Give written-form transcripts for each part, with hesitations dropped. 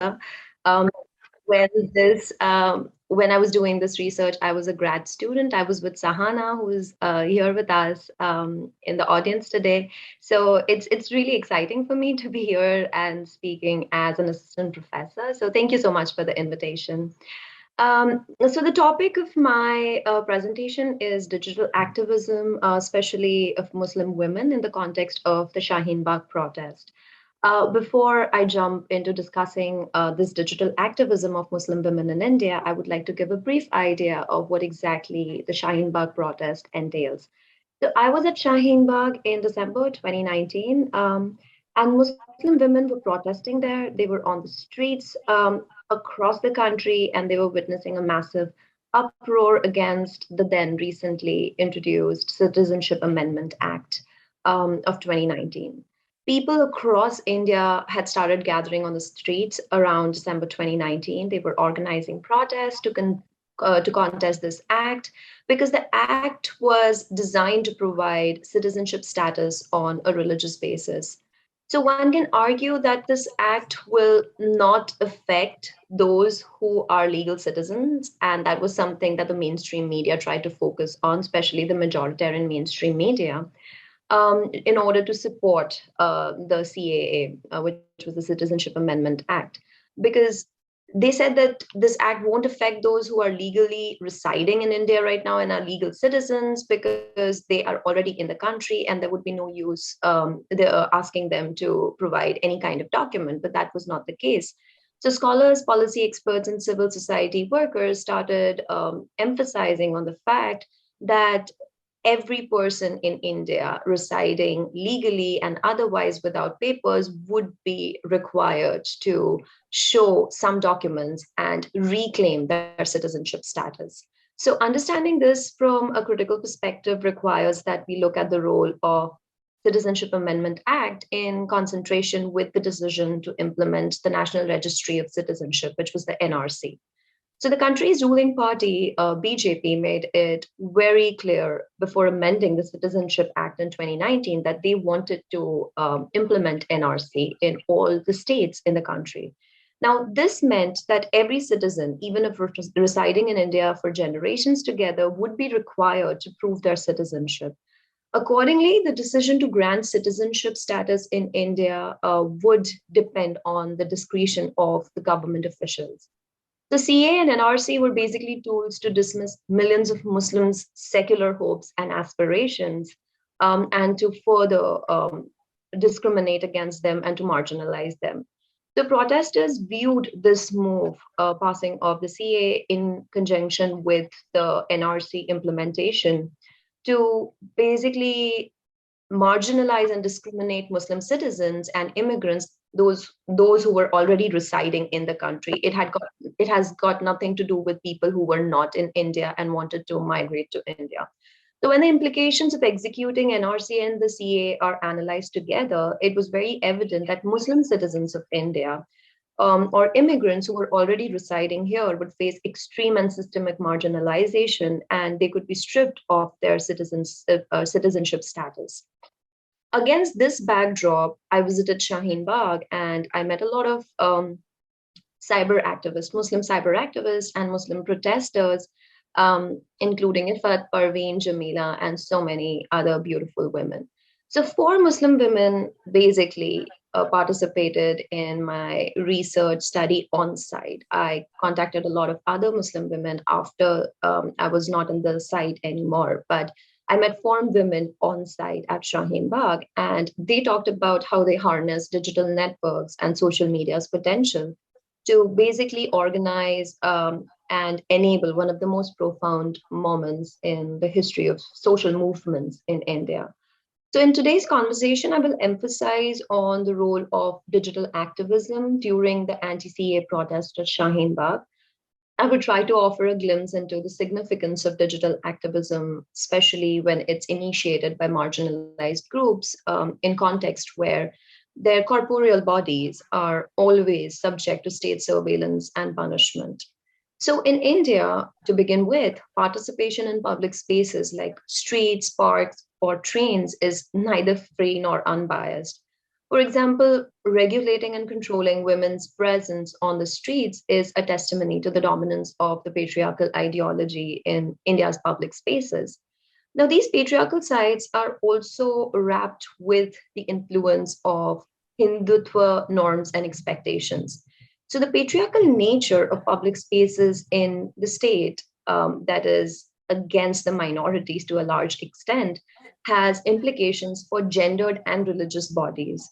Um, when I was doing this research, I was a grad student. I was with Sahana, who is here with us in the audience today. So it's really exciting for me to be here and speaking as an assistant professor. So thank you so much for the invitation. So the topic of my presentation is digital activism, especially of Muslim women in the context of the Shaheen Bagh protest. Before I jump into discussing this digital activism of Muslim women in India, I would like to give a brief idea of what exactly the Shaheen Bagh protest entails. So I was at Shaheen Bagh in December 2019, and Muslim women were protesting there. They were on the streets across the country, and they were witnessing a massive uproar against the then recently introduced Citizenship Amendment Act of 2019. People across India had started gathering on the streets around December 2019. They were organizing protests to contest this act because the act was designed to provide citizenship status on a religious basis. So one can argue that this act will not affect those who are legal citizens, and that was something that the mainstream media tried to focus on, especially the majoritarian mainstream media, in order to support the CAA, which was the Citizenship Amendment Act, because they said that this act won't affect those who are legally residing in India right now and are legal citizens because they are already in the country and there would be no use they're asking them to provide any kind of document, but that was not the case. So scholars, policy experts, and civil society workers started emphasizing on the fact that every person in India residing legally and otherwise without papers would be required to show some documents and reclaim their citizenship status. So, understanding this from a critical perspective requires that we look at the role of Citizenship Amendment Act in concentration with the decision to implement the National Registry of Citizenship, which was the NRC. So the country's ruling party, BJP, made it very clear before amending the Citizenship Act in 2019 that they wanted to implement NRC in all the states in the country. Now, this meant that every citizen, even if residing in India for generations together, would be required to prove their citizenship. Accordingly, the decision to grant citizenship status in India would depend on the discretion of the government officials. The CA and NRC were basically tools to dismiss millions of Muslims' secular hopes and aspirations, and to further discriminate against them and to marginalize them. The protesters viewed this move, passing of the CA in conjunction with the NRC implementation, to basically marginalize and discriminate Muslim citizens and immigrants, those who were already residing in the country. It has got nothing to do with people who were not in India and wanted to migrate to India. So when the implications of executing NRC and the CA are analyzed together, it was very evident that Muslim citizens of India, or immigrants who were already residing here, would face extreme and systemic marginalization, and they could be stripped of their citizenship status. Against this backdrop, I visited Shaheen Bagh and I met a lot of cyber activists, Muslim cyber activists, and Muslim protesters, including Halima Parveen, Jamila, and so many other beautiful women. So, four Muslim women basically participated in my research study on site. I contacted a lot of other Muslim women after I was not in the site anymore, but I met four women on site at Shaheen Bagh, and they talked about how they harness digital networks and social media's potential to basically organize and enable one of the most profound moments in the history of social movements in India. So in today's conversation, I will emphasize on the role of digital activism during the anti-CA protest at Shaheen Bagh. I will try to offer a glimpse into the significance of digital activism, especially when it's initiated by marginalized groups in context where their corporeal bodies are always subject to state surveillance and punishment. So, in India, to begin with, participation in public spaces like streets, parks, or trains is neither free nor unbiased. For example, regulating and controlling women's presence on the streets is a testimony to the dominance of the patriarchal ideology in India's public spaces. Now, these patriarchal sites are also wrapped with the influence of Hindutva norms and expectations. So, the patriarchal nature of public spaces in the state, that is against the minorities to a large extent, has implications for gendered and religious bodies.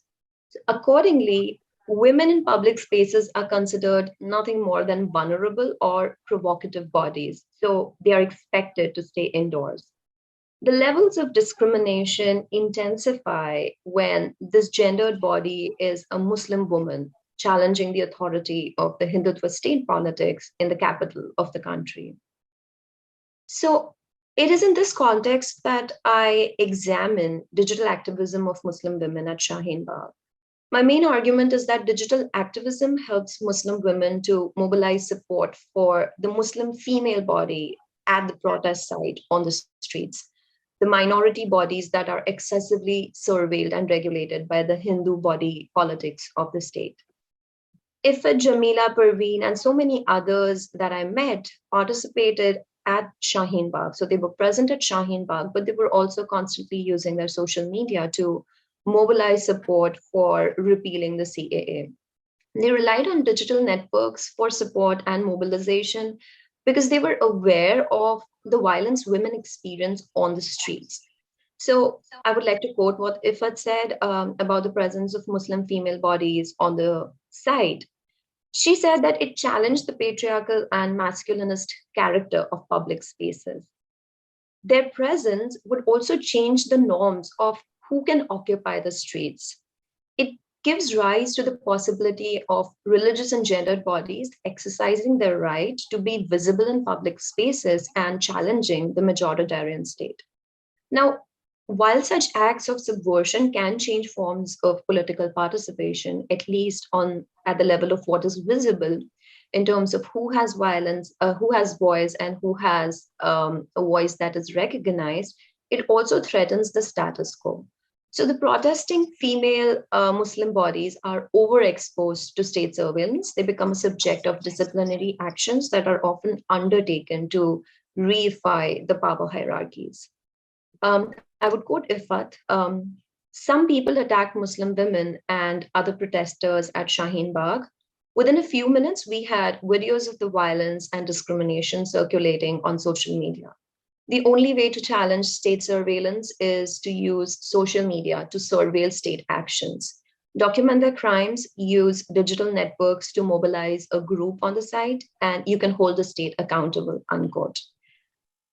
Accordingly, women in public spaces are considered nothing more than vulnerable or provocative bodies. So they are expected to stay indoors. The levels of discrimination intensify when this gendered body is a Muslim woman challenging the authority of the Hindutva state politics in the capital of the country. So it is in this context that I examine digital activism of Muslim women at Shaheen Bagh. My main argument is that digital activism helps Muslim women to mobilize support for the Muslim female body at the protest site on the streets, the minority bodies that are excessively surveilled and regulated by the Hindu body politics of the state. Ifat, Jamila, Parveen, and so many others that I met participated at Shaheen Bagh. So they were present at Shaheen Bagh, but they were also constantly using their social media to mobilize support for repealing the CAA. They relied on digital networks for support and mobilization because they were aware of the violence women experience on the streets. So I would like to quote what Ifat said about the presence of Muslim female bodies on the site. She said that it challenged the patriarchal and masculinist character of public spaces. Their presence would also change the norms of who can occupy the streets. It gives rise to the possibility of religious and gendered bodies exercising their right to be visible in public spaces and challenging the majoritarian state. Now, while such acts of subversion can change forms of political participation, at least at the level of what is visible in terms of who has violence, who has voice, and who has a voice that is recognized, it also threatens the status quo. So the protesting female Muslim bodies are overexposed to state surveillance. They become a subject of disciplinary actions that are often undertaken to reify the power hierarchies. I would quote Ifat. Some people attacked Muslim women and other protesters at Shaheen Bagh. Within a few minutes, we had videos of the violence and discrimination circulating on social media. The only way to challenge state surveillance is to use social media to surveil state actions, document their crimes, use digital networks to mobilize a group on the site, and you can hold the state accountable, unquote.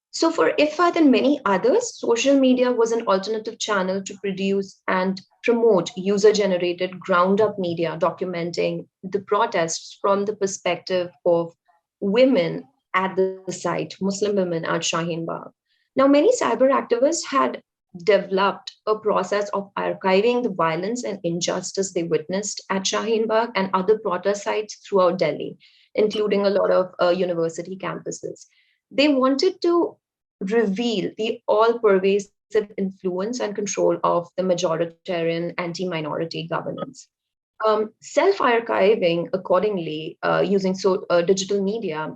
So for Ifat and many others, social media was an alternative channel to produce and promote user-generated ground-up media documenting the protests from the perspective of women at the site, Muslim women at Shaheen Bagh. Now, many cyber activists had developed a process of archiving the violence and injustice they witnessed at Shaheen Bagh and other protest sites throughout Delhi, including a lot of university campuses. They wanted to reveal the all-pervasive influence and control of the majoritarian anti-minority governance. Self-archiving, accordingly, using digital media,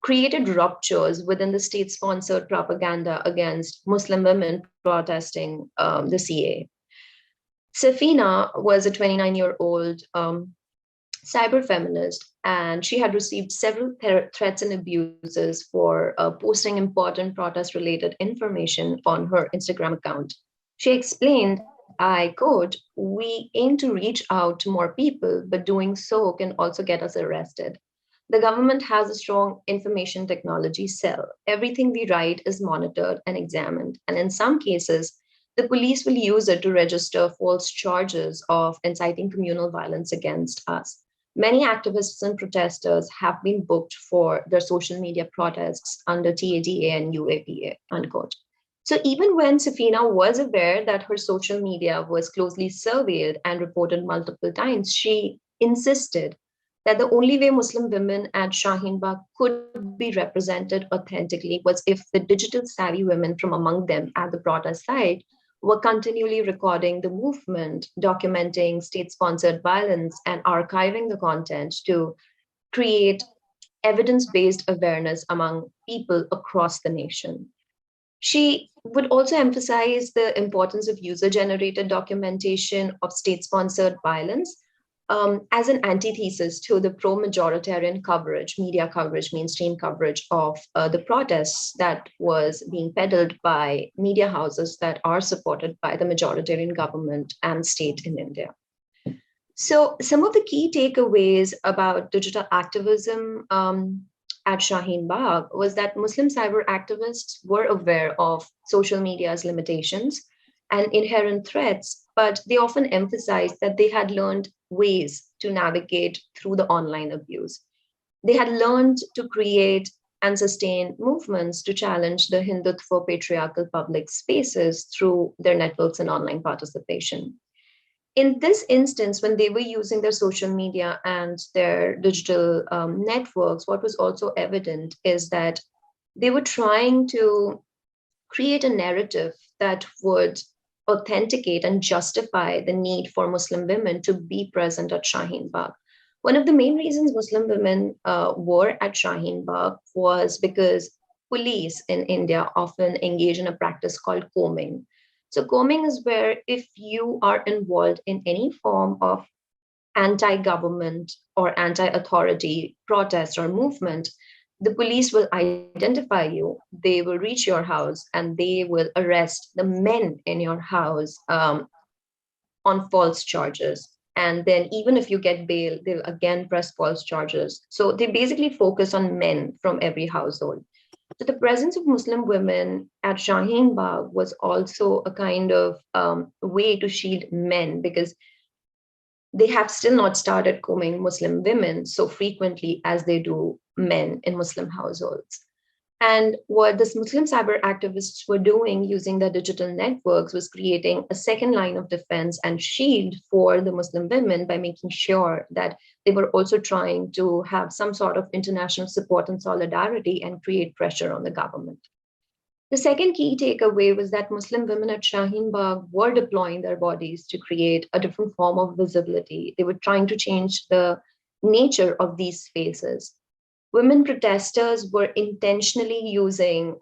created ruptures within the state-sponsored propaganda against Muslim women protesting the CA. Safina was a 29-year-old cyber feminist, and she had received several threats and abuses for posting important protest-related information on her Instagram account. She explained, I quote, "We aim to reach out to more people, but doing so can also get us arrested. The government has a strong information technology cell. Everything we write is monitored and examined, and in some cases, the police will use it to register false charges of inciting communal violence against us. Many activists and protesters have been booked for their social media protests under TADA and UAPA," unquote. So even when Safina was aware that her social media was closely surveilled and reported multiple times, she insisted that the only way Muslim women at Shaheen Bagh could be represented authentically was if the digital savvy women from among them at the protest site were continually recording the movement, documenting state-sponsored violence, and archiving the content to create evidence-based awareness among people across the nation. She would also emphasize the importance of user-generated documentation of state-sponsored violence as an antithesis to the pro-majoritarian coverage, media coverage, mainstream coverage of the protests that was being peddled by media houses that are supported by the majoritarian government and state in India. So some of the key takeaways about digital activism at Shaheen Bagh was that Muslim cyber activists were aware of social media's limitations and inherent threats, but they often emphasized that they had learned ways to navigate through the online abuse. They had learned to create and sustain movements to challenge the Hindutva patriarchal public spaces through their networks and online participation. In this instance, when they were using their social media and their digital networks, what was also evident is that they were trying to create a narrative that would authenticate and justify the need for Muslim women to be present at Shaheen Bagh. One of the main reasons Muslim women were at Shaheen Bagh was because police in India often engage in a practice called combing. So combing is where if you are involved in any form of anti-government or anti-authority protest or movement, the police will identify you, they will reach your house, and they will arrest the men in your house on false charges. And then even if you get bail, they'll again press false charges. So they basically focus on men from every household. So the presence of Muslim women at Shaheen Bagh was also a kind of way to shield men because they have still not started combing Muslim women so frequently as they do men in Muslim households. And what the Muslim cyber activists were doing using their digital networks was creating a second line of defense and shield for the Muslim women by making sure that they were also trying to have some sort of international support and solidarity and create pressure on the government. The second key takeaway was that Muslim women at Shaheen Bagh were deploying their bodies to create a different form of visibility. They were trying to change the nature of these spaces. Women protesters were intentionally using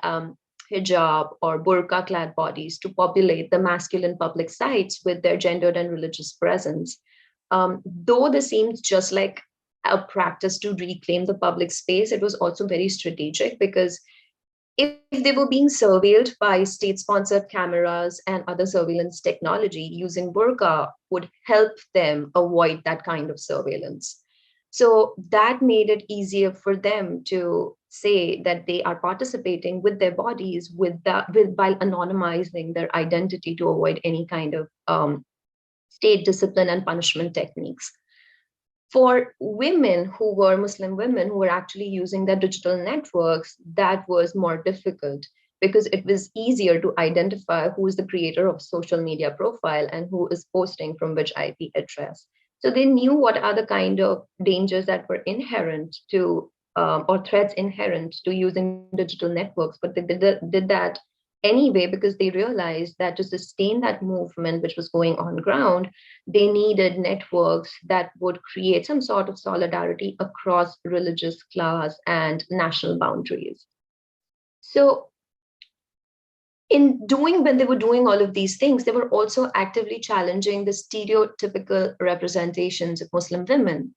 hijab or burqa-clad bodies to populate the masculine public sites with their gendered and religious presence. Though this seems just like a practice to reclaim the public space, it was also very strategic because if they were being surveilled by state-sponsored cameras and other surveillance technology, using burqa would help them avoid that kind of surveillance. So that made it easier for them to say that they are participating with their bodies while anonymizing their identity to avoid any kind of state discipline and punishment techniques. For women who were Muslim women who were actually using their digital networks, that was more difficult because it was easier to identify who is the creator of social media profile and who is posting from which IP address. So they knew what are the kind of dangers that were inherent to or threats inherent to using digital networks, but they did that anyway because they realized that to sustain that movement which was going on ground, they needed networks that would create some sort of solidarity across religious, class, and national boundaries. So when they were doing all of these things, they were also actively challenging the stereotypical representations of Muslim women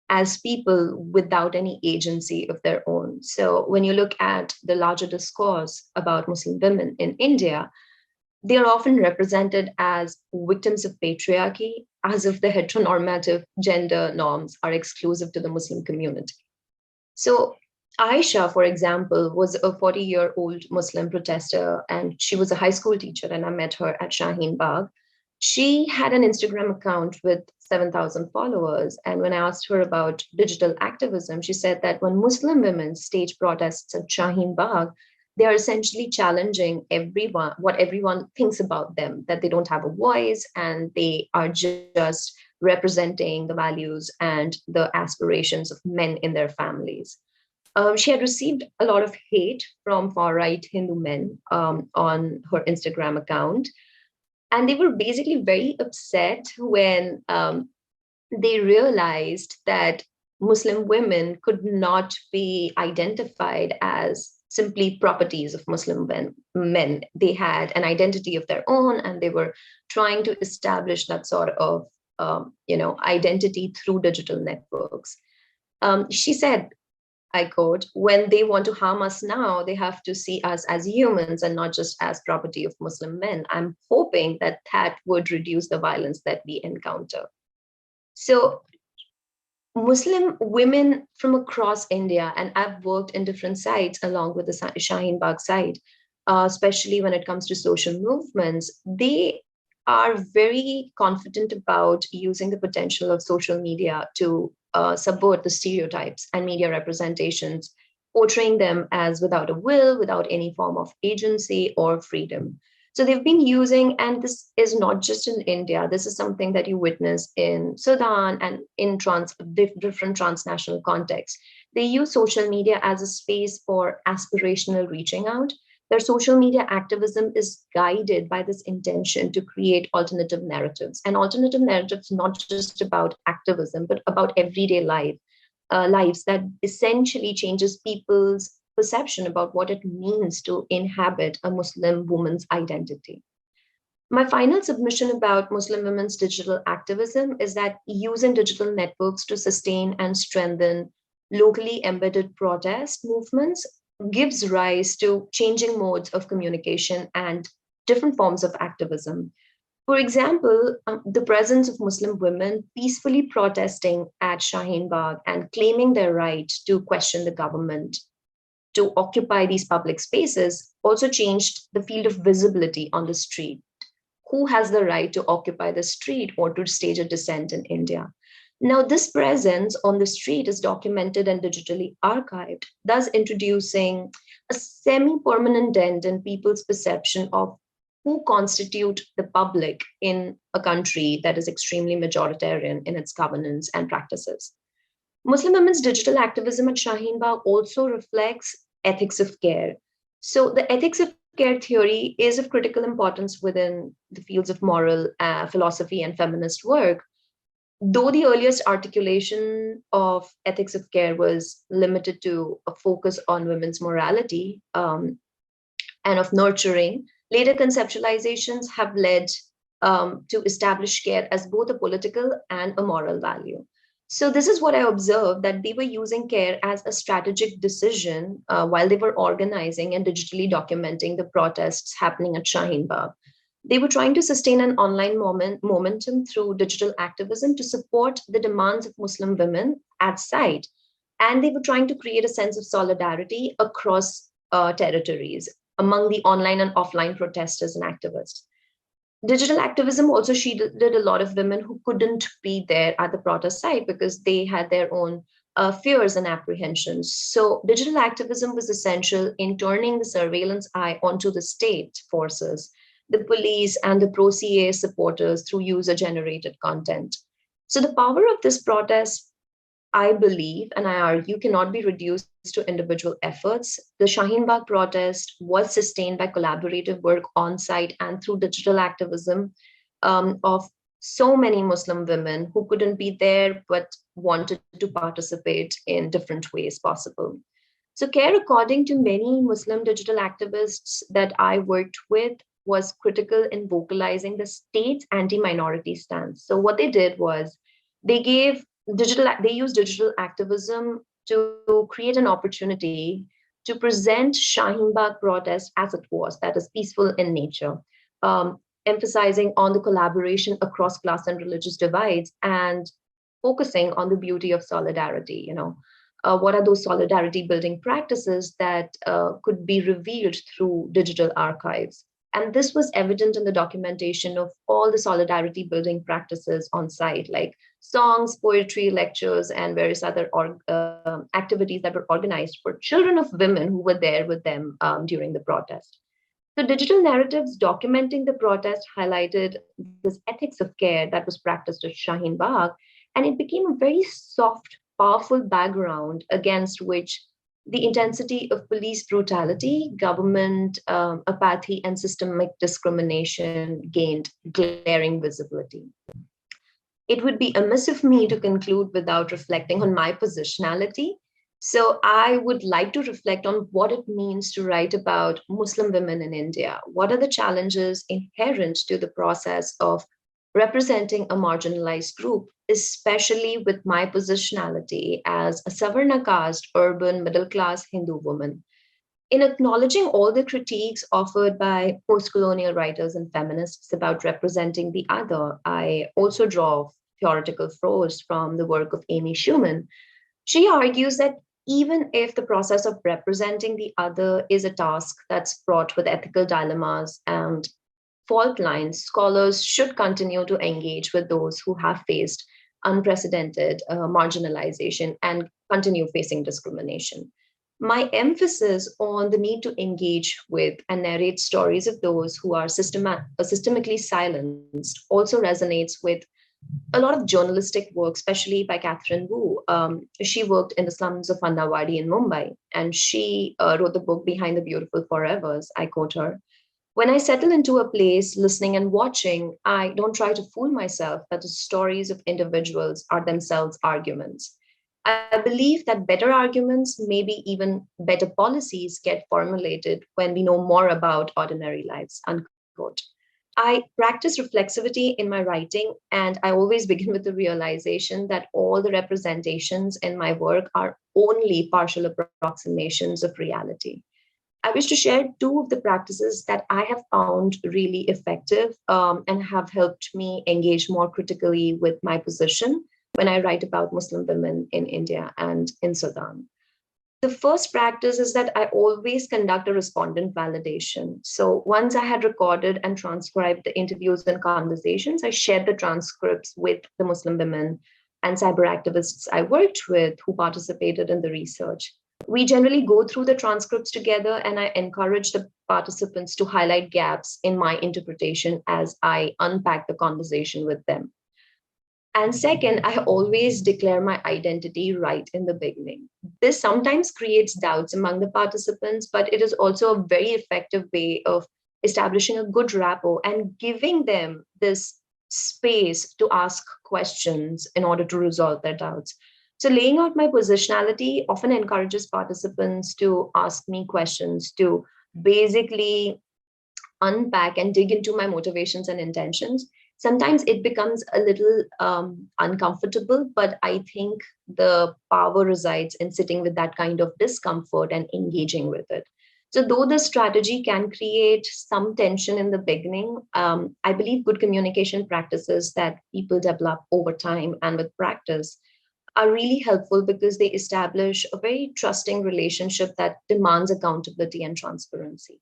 as people without any agency of their own. So when you look at the larger discourse about Muslim women in India, they are often represented as victims of patriarchy, as if the heteronormative gender norms are exclusive to the Muslim community. So Aisha, for example, was a 40-year-old Muslim protester, and she was a high school teacher, and I met her at Shaheen Bagh. She had an Instagram account with 7,000 followers. And when I asked her about digital activism, she said that when Muslim women stage protests at Shaheen Bagh, they are essentially challenging what everyone thinks about them, that they don't have a voice and they are just representing the values and the aspirations of men in their families. She had received a lot of hate from far-right Hindu men on her Instagram account. And they were basically very upset when they realized that Muslim women could not be identified as simply properties of Muslim men. They had an identity of their own, and they were trying to establish that sort of identity through digital networks. She said, I quote, when they want to harm us now, they have to see us as humans and not just as property of Muslim men. I'm hoping that that would reduce the violence that we encounter. So Muslim women from across India, and I've worked in different sites along with the Shaheen Bagh site, especially when it comes to social movements, they are very confident about using the potential of social media to subvert the stereotypes and media representations, portraying them as without a will, without any form of agency or freedom. So they've been using, and this is not just in India, this is something that you witness in Sudan and in different transnational contexts. They use social media as a space for aspirational reaching out. Their social media activism is guided by this intention to create alternative narratives. And alternative narratives, not just about activism, but about everyday lives that essentially changes people's perception about what it means to inhabit a Muslim woman's identity. My final submission about Muslim women's digital activism is that using digital networks to sustain and strengthen locally embedded protest movements gives rise to changing modes of communication and different forms of activism. For example, the presence of Muslim women peacefully protesting at Shaheen Bagh and claiming their right to question the government to occupy these public spaces also changed the field of visibility on the street. Who has the right to occupy the street or to stage a dissent in India? Now, this presence on the street is documented and digitally archived, thus introducing a semi-permanent dent in people's perception of who constitute the public in a country that is extremely majoritarian in its governance and practices. Muslim women's digital activism at Shaheen Bagh also reflects ethics of care. So, the ethics of care theory is of critical importance within the fields of moral philosophy and feminist work. Though the earliest articulation of ethics of care was limited to a focus on women's morality and of nurturing, later conceptualizations have led to establish care as both a political and a moral value. So this is what I observed, that they were using care as a strategic decision while they were organizing and digitally documenting the protests happening at Shaheen Bagh. They were trying to sustain an online momentum through digital activism to support the demands of Muslim women at site. And they were trying to create a sense of solidarity across territories among the online and offline protesters and activists. Digital activism also shielded a lot of women who couldn't be there at the protest site because they had their own fears and apprehensions. So, digital activism was essential in turning the surveillance eye onto the state forces, the police, and the pro CA supporters through user generated content. So, the power of this protest, I believe, and I argue, cannot be reduced to individual efforts. The Shaheen Bagh protest was sustained by collaborative work on site and through digital activism of so many Muslim women who couldn't be there but wanted to participate in different ways possible. So, CARE, according to many Muslim digital activists that I worked with, was critical in vocalizing the state's anti-minority stance. So, what they did was they used digital activism to create an opportunity to present Shaheen Bagh protest as it was, that is peaceful in nature, emphasizing on the collaboration across class and religious divides and focusing on the beauty of solidarity. What are those solidarity building practices that could be revealed through digital archives? And this was evident in the documentation of all the solidarity building practices on site, like songs, poetry, lectures, and various other activities that were organized for children of women who were there with them during the protest. So digital narratives documenting the protest highlighted this ethics of care that was practiced at Shaheen Bagh, and it became a very soft, powerful background against which the intensity of police brutality, government apathy, and systemic discrimination gained glaring visibility. It would be amiss of me to conclude without reflecting on my positionality. So I would like to reflect on what it means to write about Muslim women in India. What are the challenges inherent to the process of representing a marginalized group, especially with my positionality as a Savarna caste, urban, middle class Hindu woman? In acknowledging all the critiques offered by post colonial writers and feminists about representing the other, I also draw theoretical force from the work of Amy Schumann. She argues that even if the process of representing the other is a task that's fraught with ethical dilemmas and fault lines, scholars should continue to engage with those who have faced unprecedented marginalization and continue facing discrimination. My emphasis on the need to engage with and narrate stories of those who are systemically silenced also resonates with a lot of journalistic work, especially by Catherine Wu. She worked in the slums of Andawadi in Mumbai, and she wrote the book Behind the Beautiful Forevers. I quote her. When I settle into a place listening and watching, I don't try to fool myself that the stories of individuals are themselves arguments. I believe that better arguments, maybe even better policies, get formulated when we know more about ordinary lives. Unquote. I practice reflexivity in my writing, and I always begin with the realization that all the representations in my work are only partial approximations of reality. I wish to share two of the practices that I have found really effective and have helped me engage more critically with my position when I write about Muslim women in India and in Sudan. The first practice is that I always conduct a respondent validation. So once I had recorded and transcribed the interviews and conversations, I shared the transcripts with the Muslim women and cyber activists I worked with who participated in the research. We generally go through the transcripts together, and I encourage the participants to highlight gaps in my interpretation as I unpack the conversation with them. And second, I always declare my identity right in the beginning. This sometimes creates doubts among the participants, but it is also a very effective way of establishing a good rapport and giving them this space to ask questions in order to resolve their doubts. So, laying out my positionality often encourages participants to ask me questions, to basically unpack and dig into my motivations and intentions. Sometimes it becomes a little uncomfortable, but I think the power resides in sitting with that kind of discomfort and engaging with it. So, though the strategy can create some tension in the beginning, I believe good communication practices that people develop over time and with practice are really helpful because they establish a very trusting relationship that demands accountability and transparency.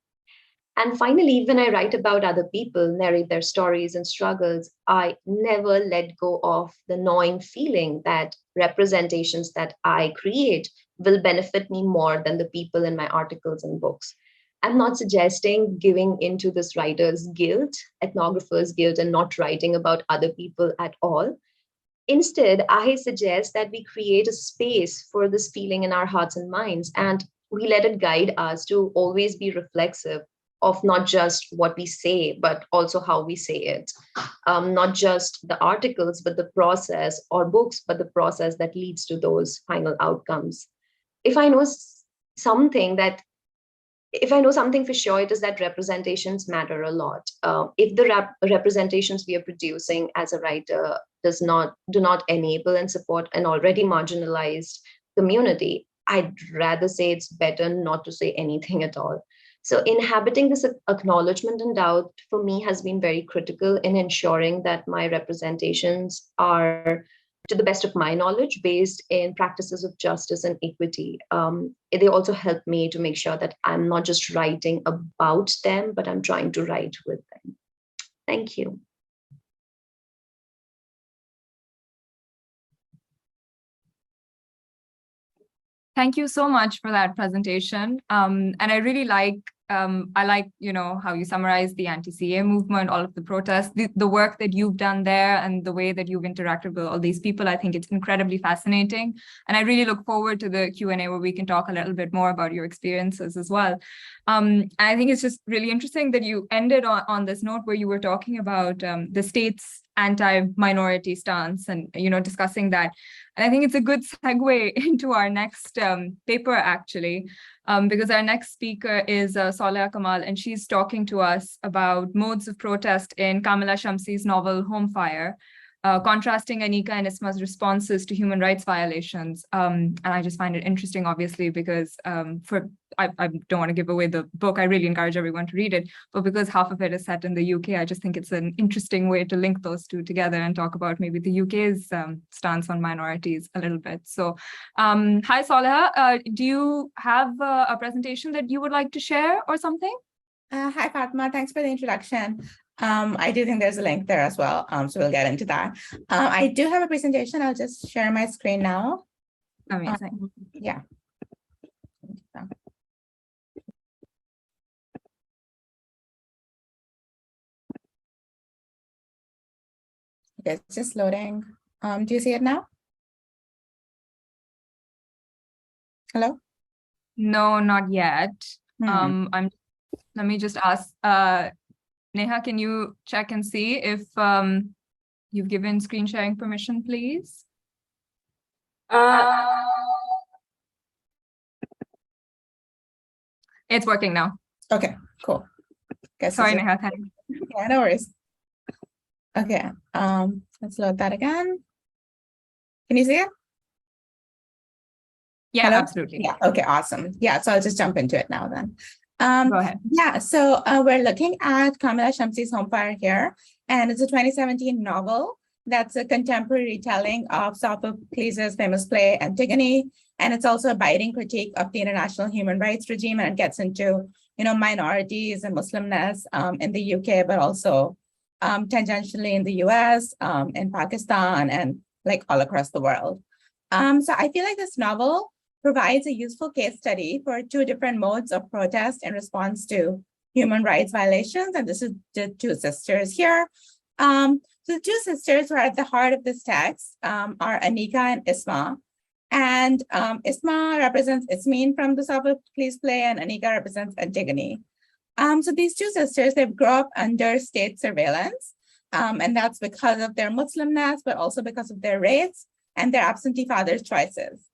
And finally, when I write about other people, narrate their stories and struggles, I never let go of the gnawing feeling that representations that I create will benefit me more than the people in my articles and books. I'm not suggesting giving into this writer's guilt, ethnographer's guilt, and not writing about other people at all. Instead, I suggest that we create a space for this feeling in our hearts and minds, and we let it guide us to always be reflexive of not just what we say, but also how we say it. Not just the articles, but the process, or books, but the process that leads to those final outcomes. If I know something that if I know something for sure, it is that representations matter a lot. If the representations we are producing as a writer do not enable and support an already marginalized community, I'd rather say it's better not to say anything at all. So inhabiting this acknowledgement and doubt for me has been very critical in ensuring that my representations are, to the best of my knowledge, based in practices of justice and equity. They also help me to make sure that I'm not just writing about them, but I'm trying to write with them. Thank you. Thank you so much for that presentation. And I really like I like, how you summarize the anti-CA movement, all of the protests, the work that you've done there, and the way that you've interacted with all these people. I think it's incredibly fascinating. And I really look forward to the Q&A where we can talk a little bit more about your experiences as well. I think it's just really interesting that you ended on this note where you were talking about the state's anti-minority stance and, discussing that. And I think it's a good segue into our next paper, actually, because our next speaker is Salah Kamal, and she's talking to us about modes of protest in Kamla Shamsi's novel Home Fire, contrasting Anika and Isma's responses to human rights violations. And I just find it interesting, obviously, because I don't want to give away the book. I really encourage everyone to read it. But because half of it is set in the UK, I just think it's an interesting way to link those two together and talk about maybe the UK's stance on minorities a little bit. So hi, Sauleha. Do you have a presentation that you would like to share or something? Hi, Fatima. Thanks for the introduction. I do think there's a link there as well, so we'll get into that. I do have a presentation. I'll just share my screen now. Amazing. Yeah. Okay, it's just loading. Do you see it now? Hello? No, not yet. Let me just ask, Neha, can you check and see if you've given screen sharing permission, please? It's working now. Okay, cool. Sorry, Neha. Thanks. Yeah, no worries. Okay, let's load that again. Can you see it? Yeah, hello? Absolutely. Yeah, okay, awesome. Yeah, so I'll just jump into it now then. Go ahead. Yeah, so we're looking at Kamla Shamsi's Home Fire here, and it's a 2017 novel that's a contemporary retelling of Sophocles' famous play Antigone, and it's also a biting critique of the international human rights regime, and it gets into, minorities and Muslimness in the UK, but also tangentially in the US, in Pakistan, and like all across the world. So I feel like this novel provides a useful case study for two different modes of protest in response to human rights violations. And this is the two sisters here. So the two sisters who are at the heart of this text are Anika and Isma. And Isma represents Yasmin from the Sophocles play, and Anika represents Antigone. So these two sisters, they've grown up under state surveillance. And that's because of their Muslimness, but also because of their race and their absentee father's choices.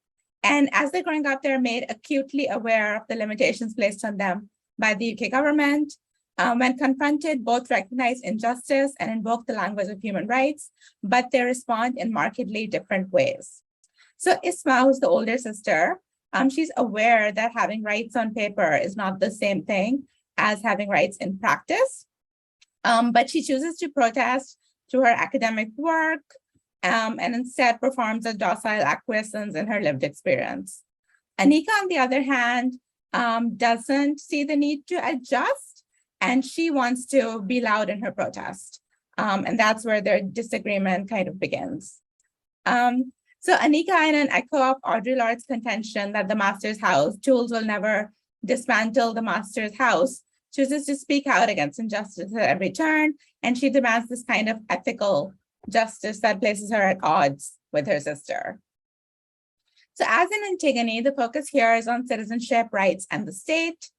And as they're growing up, they're made acutely aware of the limitations placed on them by the UK government. When confronted, both recognize injustice and invoke the language of human rights, but they respond in markedly different ways. So Isma, who's the older sister, she's aware that having rights on paper is not the same thing as having rights in practice, but she chooses to protest through her academic work, and instead performs a docile acquiescence in her lived experience. Anika, on the other hand, doesn't see the need to adjust, and she wants to be loud in her protest. And that's where their disagreement kind of begins. So Anika, in an echo of Audre Lorde's contention that the master's house, tools will never dismantle the master's house, chooses to speak out against injustice at every turn, and she demands this kind of ethical justice that places her at odds with her sister. So as in Antigone, the focus here is on citizenship, rights, and the state.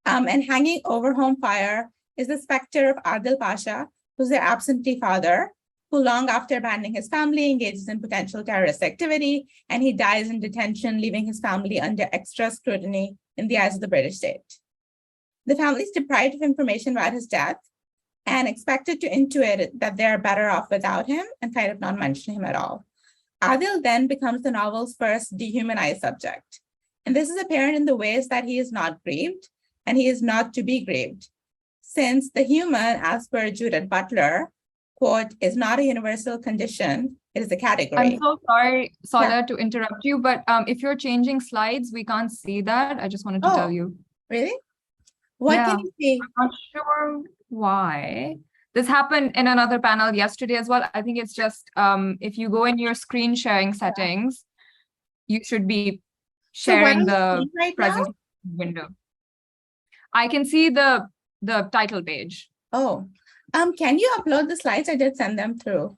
And hanging over Home Fire is the specter of Adil Pasha, who's their absentee father, who long after abandoning his family engages in potential terrorist activity, and he dies in detention, leaving his family under extra scrutiny in the eyes of the British state. The family is deprived of information about his death and expected to intuit that they're better off without him and kind of not mention him at all. Adil then becomes the novel's first dehumanized subject. And this is apparent in the ways that he is not grieved and he is not to be grieved. Since the human, as per Judith Butler, quote, is not a universal condition, it is a category. I'm so sorry, Sauleha, to interrupt you, but if you're changing slides, we can't see that. I just wanted to tell you. Really? What can you see? I'm not sure why. This happened in another panel yesterday as well. I think it's just if you go in your screen sharing settings, you should be sharing the present window. I can see the title page. Oh, can you upload the slides? I did send them through.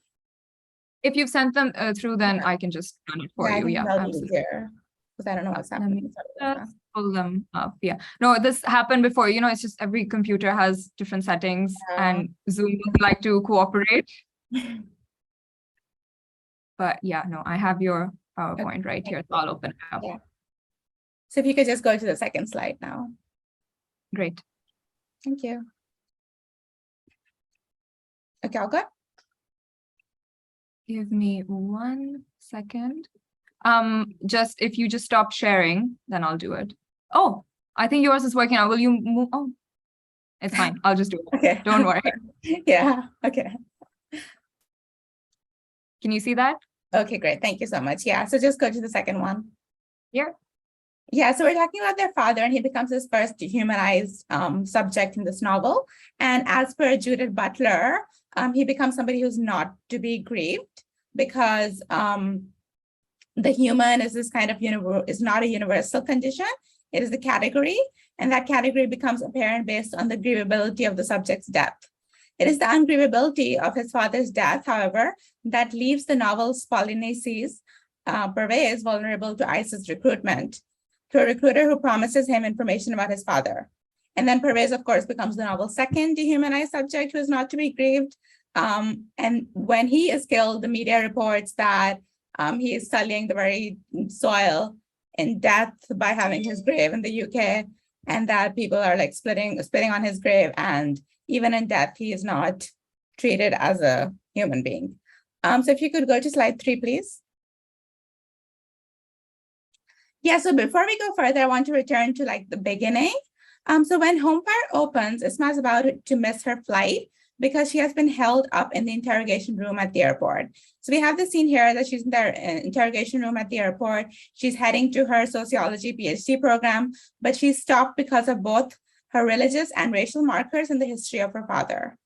If you've sent them through, then Yeah. I can just run it for I you. think Yeah, that'll be absolutely. easier because I don't know what's Let me happening. Sorry about just pull them up. Yeah. No, this happened before. You know, it's just every computer has different settings and Zoom doesn't like to cooperate. that. But yeah, no, I have your PowerPoint right here. So I'll open it up. Yeah. So if you could just go to the second slide now. Great. Thank you. Okay, all good? Give me 1 second. Just if you just stop sharing, then I'll do it. Oh, I think yours is working out. Will you move? Oh, it's fine. I'll just do it. Okay. Don't worry. Yeah, okay. Can you see that? Okay, great. Thank you so much. Yeah, so just go to the second one. Here. Yeah, so we're talking about their father, and he becomes his first dehumanized subject in this novel. And as per Judith Butler, he becomes somebody who's not to be grieved because the human is this kind of is not a universal condition. It is the category, and that category becomes apparent based on the grievability of the subject's death. It is the ungrievability of his father's death, however, that leaves the novel's Polynices Pervez vulnerable to ISIS recruitment, to a recruiter who promises him information about his father. And then Pervez, of course, becomes the novel's second dehumanized subject who is not to be grieved. And when he is killed, the media reports that he is sullying the very soil in death by having his grave in the UK, and that people are like spitting on his grave, and even in death, he is not treated as a human being. So if you could go to slide 3, please. Yeah, so before we go further, I want to return to like the beginning. So when Homefire opens, Isma is about to miss her flight because she has been held up in the interrogation room at the airport. So we have the scene here that she's in the interrogation room at the airport. She's heading to her sociology PhD program, but she's stopped because of both her religious and racial markers in the history of her father.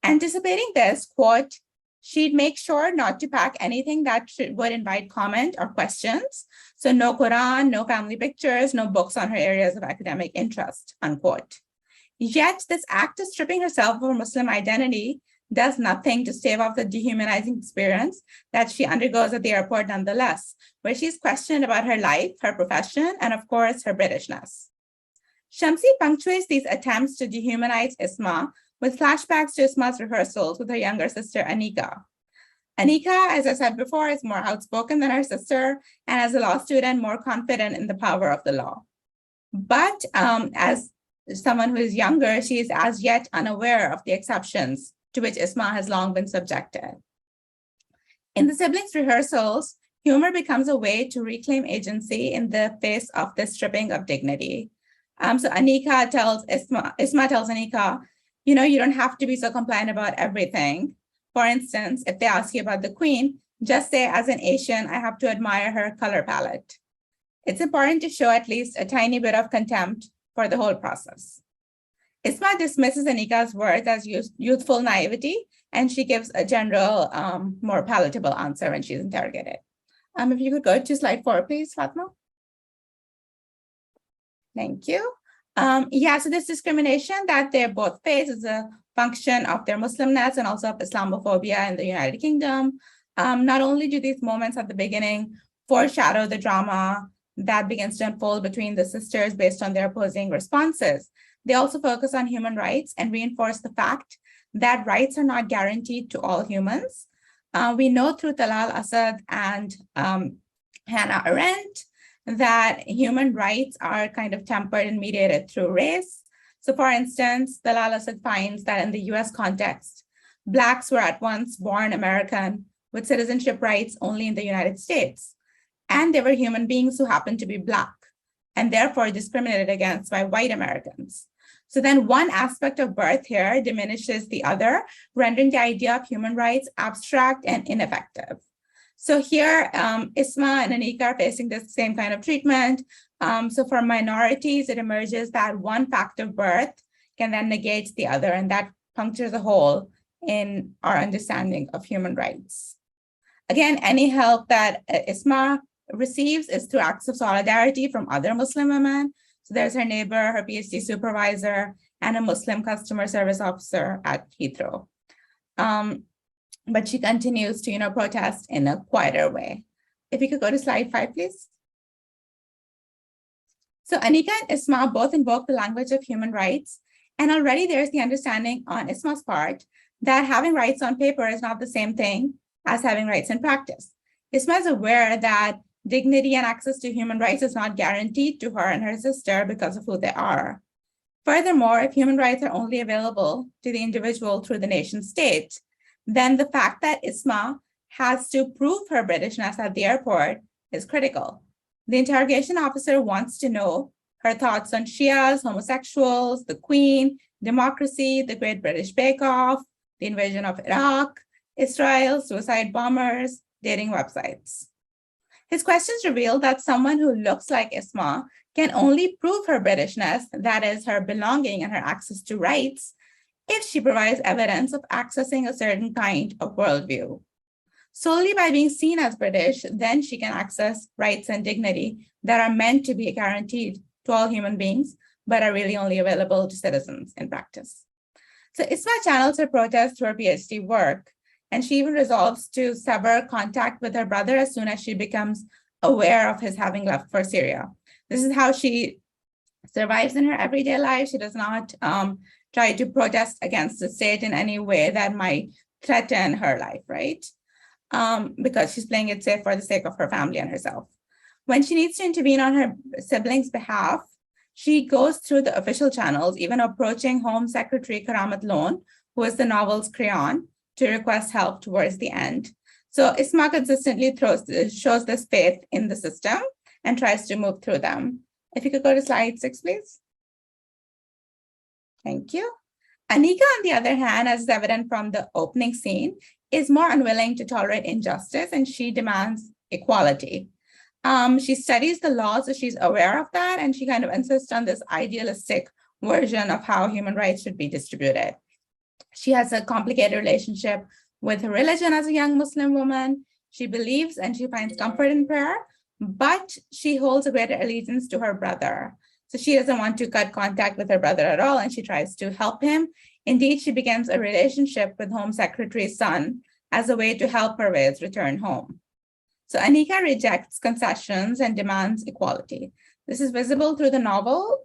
Anticipating this, quote, she'd make sure not to pack anything that would invite comment or questions. So no Quran, no family pictures, no books on her areas of academic interest, unquote. Yet this act of stripping herself of her Muslim identity does nothing to stave off the dehumanizing experience that she undergoes at the airport nonetheless, where she's questioned about her life, her profession, and of course, her Britishness. Shamsi punctuates these attempts to dehumanize Isma with flashbacks to Isma's rehearsals with her younger sister, Anika. Anika, as I said before, is more outspoken than her sister, and as a law student, more confident in the power of the law. But as someone who is younger, she is as yet unaware of the exceptions to which Isma has long been subjected. In the siblings' rehearsals, humor becomes a way to reclaim agency in the face of this stripping of dignity. So Anika tells Isma tells Anika, you know, you don't have to be so compliant about everything. For instance, if they ask you about the queen, just say, as an Asian, I have to admire her color palette. It's important to show at least a tiny bit of contempt for the whole process. Isma dismisses Anika's words as youthful naivety, and she gives a general, more palatable answer when she's interrogated. If you could go to slide 4, please, Fatima. Thank you. Yeah, so this discrimination that they both face is a function of their Muslimness and also of Islamophobia in the United Kingdom. Not only do these moments at the beginning foreshadow the drama that begins to unfold between the sisters based on their opposing responses, they also focus on human rights and reinforce the fact that rights are not guaranteed to all humans. We know through Talal Asad and Hannah Arendt that human rights are kind of tempered and mediated through race. So for instance, Talal Asad finds that in the US context, Blacks were at once born American with citizenship rights only in the United States. And they were human beings who happened to be Black and therefore discriminated against by white Americans. So then one aspect of birth here diminishes the other, rendering the idea of human rights abstract and ineffective. So here, Isma and Anika are facing this same kind of treatment. So for minorities, it emerges that one fact of birth can then negate the other, and that punctures a hole in our understanding of human rights. Again, any help that Isma receives is through acts of solidarity from other Muslim women. So there's her neighbor, her PhD supervisor, and a Muslim customer service officer at Heathrow. But she continues to, protest in a quieter way. If you could go to slide 5, please. So Anika and Isma both invoke the language of human rights. And already there's the understanding on Isma's part that having rights on paper is not the same thing as having rights in practice. Isma is aware that dignity and access to human rights is not guaranteed to her and her sister because of who they are. Furthermore, if human rights are only available to the individual through the nation state, then the fact that Isma has to prove her Britishness at the airport is critical. The interrogation officer wants to know her thoughts on Shias, homosexuals, the Queen, democracy, the Great British Bake Off, the invasion of Iraq, Israel, suicide bombers, dating websites. His questions reveal that someone who looks like Isma can only prove her Britishness, that is, her belonging and her access to rights, if she provides evidence of accessing a certain kind of worldview. Solely by being seen as British, then she can access rights and dignity that are meant to be guaranteed to all human beings, but are really only available to citizens in practice. So Isma channels her protest through her PhD work, and she even resolves to sever contact with her brother as soon as she becomes aware of his having left for Syria. This is how she survives in her everyday life. She does not try to protest against the state in any way that might threaten her life, right? Because she's playing it safe for the sake of her family and herself. When she needs to intervene on her siblings' behalf, she goes through the official channels, even approaching Home Secretary Karamat Lone, who is the novel's Kiran, to request help towards the end. So Isma consistently shows this faith in the system and tries to move through them. If you could go to slide 6, please. Thank you. Anika, on the other hand, as is evident from the opening scene, is more unwilling to tolerate injustice, and she demands equality. She studies the law, so she's aware of that, and she kind of insists on this idealistic version of how human rights should be distributed. She has a complicated relationship with religion as a young Muslim woman. She believes and she finds comfort in prayer, but she holds a greater allegiance to her brother. So she doesn't want to cut contact with her brother at all, and she tries to help him. Indeed, she begins a relationship with Home Secretary's son as a way to help Pervez return home. So Anika rejects concessions and demands equality. This is visible through the novel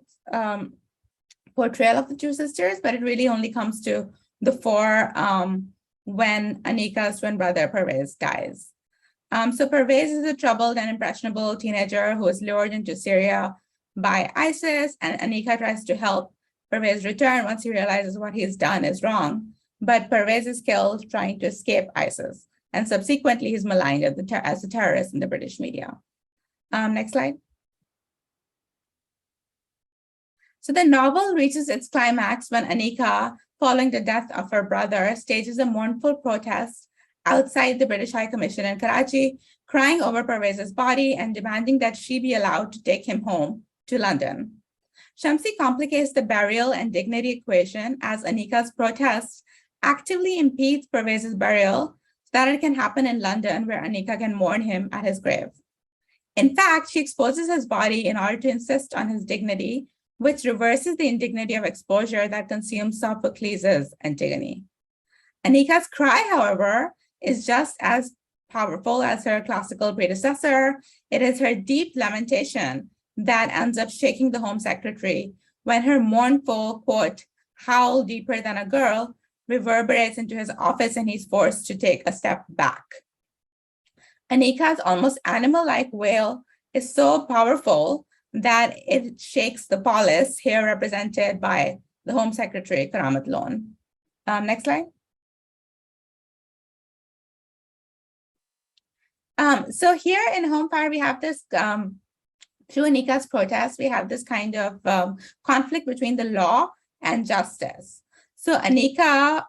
portrayal of the two sisters, but it really only comes to the fore when Anika's twin brother Pervez dies. So Pervez is a troubled and impressionable teenager who is lured into Syria by ISIS, and Anika tries to help Pervez return once he realizes what he's done is wrong. But Pervez is killed trying to escape ISIS, and subsequently he's maligned as a terrorist in the British media. Next slide. So the novel reaches its climax when Anika, following the death of her brother, stages a mournful protest outside the British High Commission in Karachi, crying over Pervez's body and demanding that she be allowed to take him home to London. Shamsi complicates the burial and dignity equation as Anika's protest actively impedes Pervez's burial so that it can happen in London, where Anika can mourn him at his grave. In fact, she exposes his body in order to insist on his dignity, which reverses the indignity of exposure that consumes Sophocles' Antigone. Anika's cry, however, is just as powerful as her classical predecessor. It is her deep lamentation that ends up shaking the Home Secretary when her mournful, quote, howl deeper than a girl reverberates into his office and he's forced to take a step back. Anika's almost animal-like wail is so powerful that it shakes the polis, here represented by the Home Secretary, Karamat Lone. Next slide. So here in Home Fire, we have this, through Anika's protest, we have this kind of conflict between the law and justice. So Anika,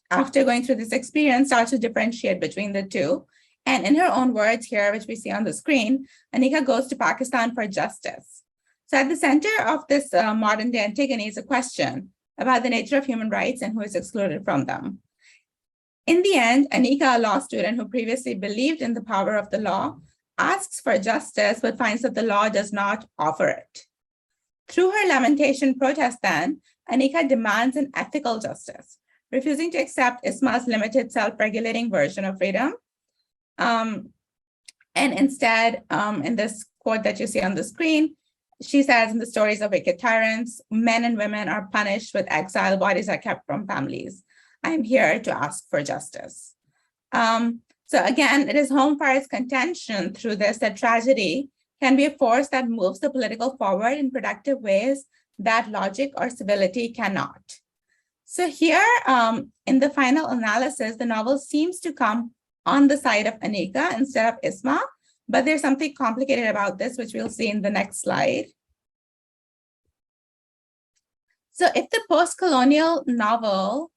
after going through this experience, starts to differentiate between the two. And in her own words here, which we see on the screen, Anika goes to Pakistan for justice. So at the center of this modern day Antigone is a question about the nature of human rights and who is excluded from them. In the end, Anika, a law student who previously believed in the power of the law, asks for justice, but finds that the law does not offer it. Through her lamentation protest then, Anika demands an ethical justice, refusing to accept Isma's limited self-regulating version of freedom. And instead, in this quote that you see on the screen, she says, in the stories of wicked tyrants, men and women are punished with exile, bodies are kept from families. I am here to ask for justice. So again, it is Home Fire's contention through this that tragedy can be a force that moves the political forward in productive ways that logic or civility cannot. So here, in the final analysis, the novel seems to come on the side of Anika instead of Isma, but there's something complicated about this, which we'll see in the next slide. So if the post-colonial novel,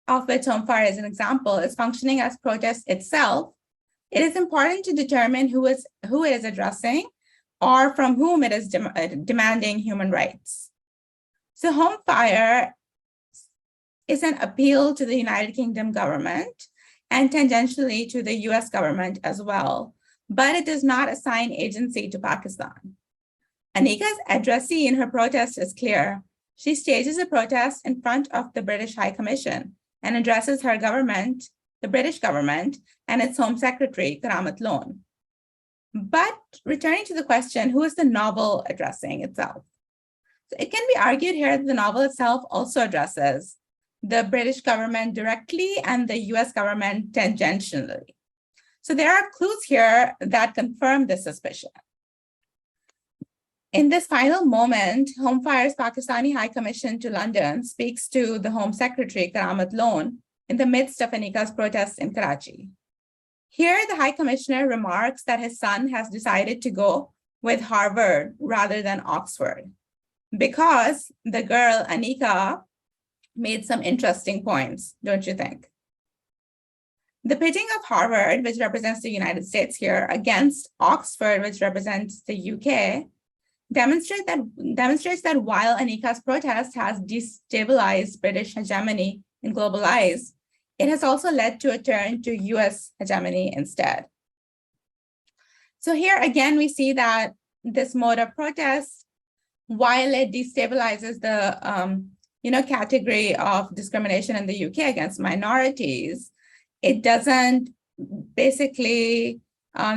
of which Home Fire is an example, is functioning as protest itself, it is important to determine who it is addressing or from whom it is demanding human rights. So Home Fire is an appeal to the United Kingdom government and tangentially to the US government as well, but it does not assign agency to Pakistan. Anika's addressee in her protest is clear. She stages a protest in front of the British High Commission and addresses her government, the British government, and its Home Secretary, Karamat. But returning to the question, who is the novel addressing itself? So it can be argued here that the novel itself also addresses the British government directly and the US government tangentially. So there are clues here that confirm this suspicion. In this final moment, Home Fire's Pakistani High Commission to London speaks to the Home Secretary, Karamat in the midst of Anika's protests in Karachi. Here, the High Commissioner remarks that his son has decided to go with Harvard rather than Oxford because the girl, Anika, made some interesting points, don't you think? The pitting of Harvard, which represents the United States here, against Oxford, which represents the UK, demonstrates that while Anika's protest has destabilized British hegemony in global eyes, it has also led to a turn to US hegemony instead. So here again, we see that this mode of protest, while it destabilizes the category of discrimination in the UK against minorities, it doesn't basically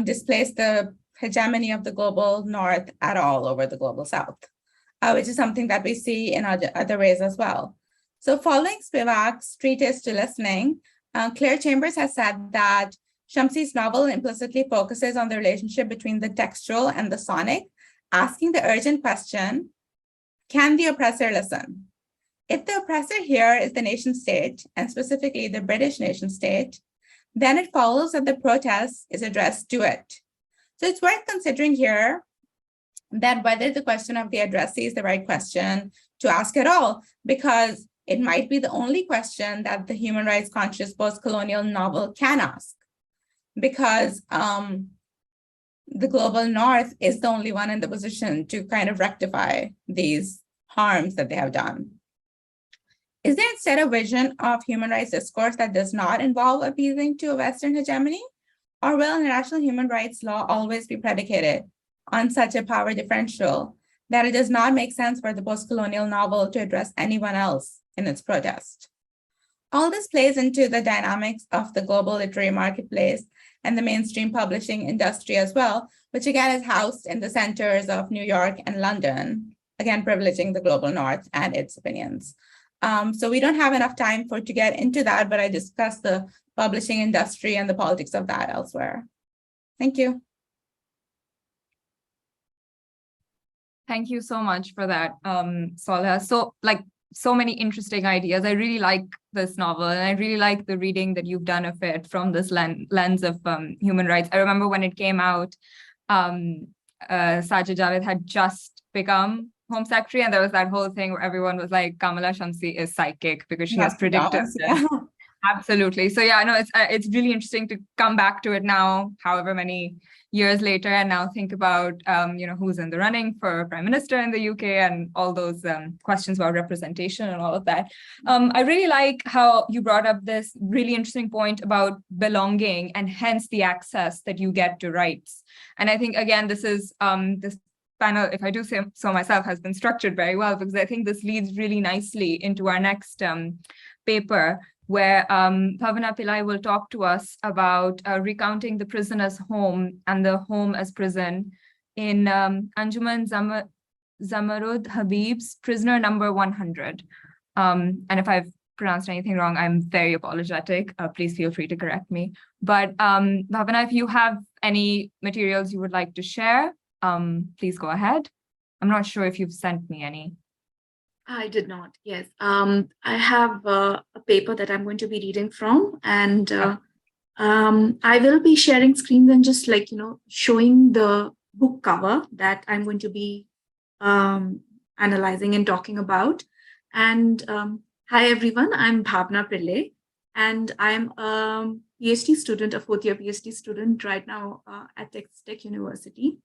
displace the hegemony of the global North at all over the global South, which is something that we see in other ways as well. So following Spivak's treatise to listening, Claire Chambers has said that Shamsi's novel implicitly focuses on the relationship between the textual and the sonic, asking the urgent question, can the oppressor listen? If the oppressor here is the nation state, and specifically the British nation state, then it follows that the protest is addressed to it. So it's worth considering here that whether the question of the addressee is the right question to ask at all, because it might be the only question that the human rights conscious post-colonial novel can ask, because the global North is the only one in the position to kind of rectify these harms that they have done. Is there instead a vision of human rights discourse that does not involve appealing to a Western hegemony? Or will international human rights law always be predicated on such a power differential that it does not make sense for the post-colonial novel to address anyone else in its protest? All this plays into the dynamics of the global literary marketplace and the mainstream publishing industry as well, which again is housed in the centers of New York and London, again privileging the global North and its opinions. So we don't have enough time to get into that, but I discussed the publishing industry and the politics of that elsewhere. Thank you. Thank you so much for that, Sauleha. So many interesting ideas. I really like this novel, and I really like the reading that you've done of it from this lens of human rights. I remember when it came out, Sajid Javid had just become Home Secretary, and there was that whole thing where everyone was like, Kamala Shamsi is psychic because she has predicted this. Yeah. Absolutely. So yeah, no, it's really interesting to come back to it now, however many years later, and now think about who's in the running for Prime Minister in the UK and all those questions about representation and all of that. I really like how you brought up this really interesting point about belonging and hence the access that you get to rights. And I think again, this is this panel, if I do say so myself, has been structured very well, because I think this leads really nicely into our next paper, where Bhawana Pillai will talk to us about recounting the prison as home and the home as prison in Anjuman Zamarud Habib's Prisoner Number 100. And if I've pronounced anything wrong, I'm very apologetic. Please feel free to correct me. But Bhawana, if you have any materials you would like to share, please go ahead. I'm not sure if you've sent me any. I did not, yes. I have a paper that I'm going to be reading from, and I will be sharing screens and just showing the book cover that I'm going to be analyzing and talking about. And hi everyone, I'm Bhawana Pillai, and I'm a PhD student, a fourth year PhD student right now at Exeter University.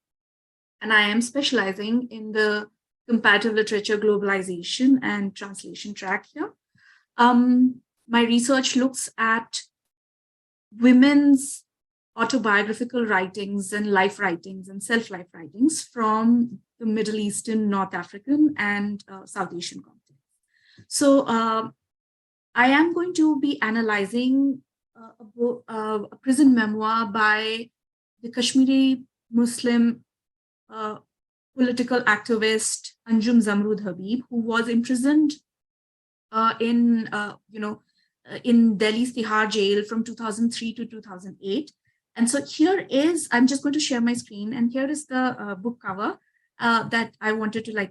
And I am specializing in the comparative literature, globalization, and translation track here. My research looks at women's autobiographical writings and life writings and self-life writings from the Middle Eastern, North African, and South Asian context. So I am going to be analyzing a prison memoir by the Kashmiri Muslim political activist Anjum Zamrud Habib, who was imprisoned in Delhi's Tihar jail from 2003 to 2008. And so here is, I'm just going to share my screen, and here is the book cover that I wanted to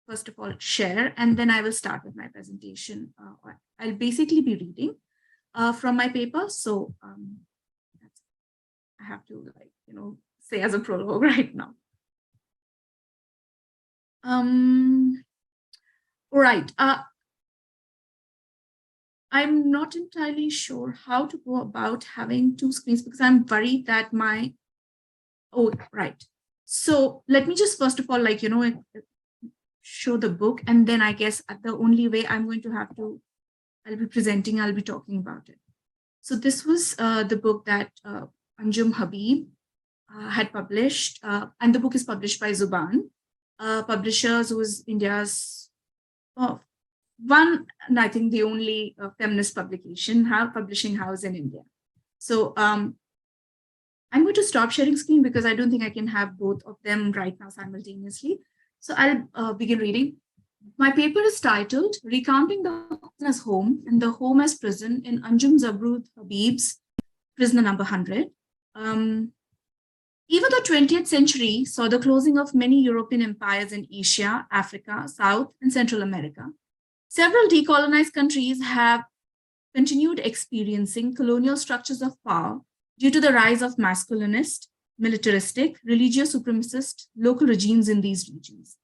first of all share, and then I will start with my presentation. I'll basically be reading from my paper. So I have to say as a prologue right now. Right. I'm not entirely sure how to go about having two screens, because I'm worried that right. So let me just first of all, show the book, and then I guess the only way I'm going to have to, I'll be presenting, I'll be talking about it. So this was the book that Anjum Habib had published, and the book is published by Zuban. Publishers, who is India's one, and I think the only feminist publishing house in India. So I'm going to stop sharing screen because I don't think I can have both of them right now simultaneously. So I'll begin reading. My paper is titled Recounting the Prison as Home and the Home as Prison in Anjum Zamrud Habib's Prisoner Number 100. Even the 20th century saw the closing of many European empires in Asia, Africa, South, and Central America. Several decolonized countries have continued experiencing colonial structures of power due to the rise of masculinist, militaristic, religious supremacist local regimes in these regions.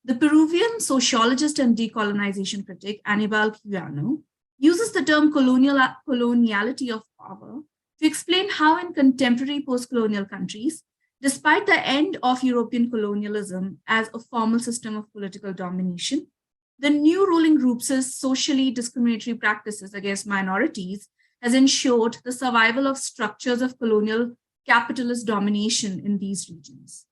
The Peruvian sociologist and decolonization critic Aníbal Quijano uses the term coloniality of power to explain how in contemporary post-colonial countries, despite the end of European colonialism as a formal system of political domination, the new ruling groups' socially discriminatory practices against minorities has ensured the survival of structures of colonial capitalist domination in these regions.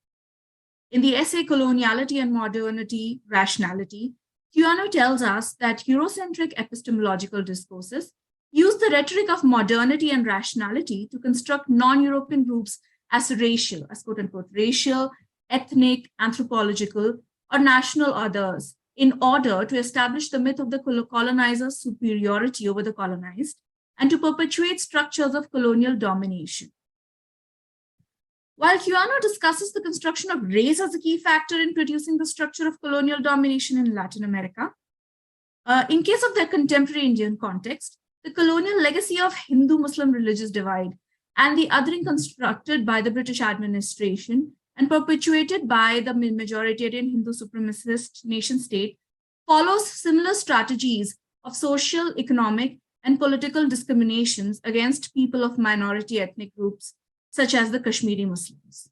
In the essay Coloniality and Modernity, Rationality, Quijano tells us that Eurocentric epistemological discourses use the rhetoric of modernity and rationality to construct non-European groups as racial, as quote-unquote racial, ethnic, anthropological, or national others in order to establish the myth of the colonizer's superiority over the colonized and to perpetuate structures of colonial domination. While Quijano discusses the construction of race as a key factor in producing the structure of colonial domination in Latin America, in case of the contemporary Indian context, the colonial legacy of Hindu-Muslim religious divide and the othering constructed by the British administration and perpetuated by the majoritarian Hindu supremacist nation state follows similar strategies of social, economic, and political discriminations against people of minority ethnic groups, such as the Kashmiri Muslims.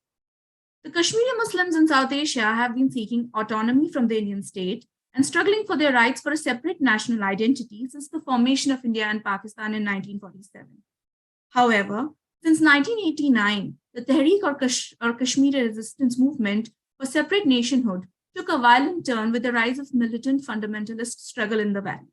The Kashmiri Muslims in South Asia have been seeking autonomy from the Indian state and struggling for their rights for a separate national identity since the formation of India and Pakistan in 1947. However, Since 1989, the Tehreek or Kashmiri resistance movement for separate nationhood took a violent turn with the rise of militant fundamentalist struggle in the valley.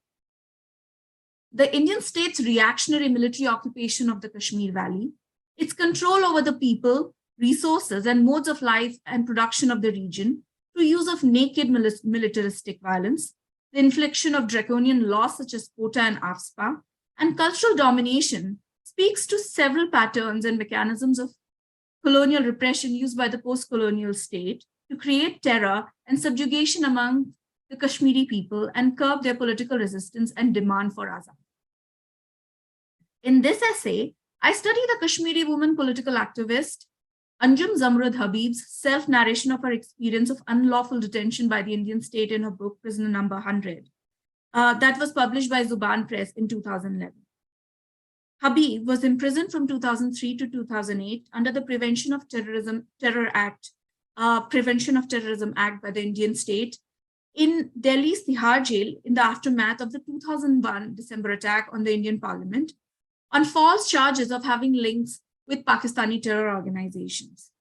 The Indian state's reactionary military occupation of the Kashmir Valley, its control over the people, resources, and modes of life and production of the region through use of naked militaristic violence, the infliction of draconian laws such as quota and AFSPA, and cultural domination speaks to several patterns and mechanisms of colonial repression used by the post-colonial state to create terror and subjugation among the Kashmiri people and curb their political resistance and demand for azad. In this essay, I study the Kashmiri woman political activist Anjum Zamrud Habib's self-narration of her experience of unlawful detention by the Indian state in her book, Prisoner Number 100, that was published by Zuban Press in 2011. Habib was imprisoned from 2003 to 2008 under the Prevention of Terrorism Act by the Indian state in Delhi's Tihar jail in the aftermath of the 2001 December attack on the Indian Parliament on false charges of having links with Pakistani terror organizations.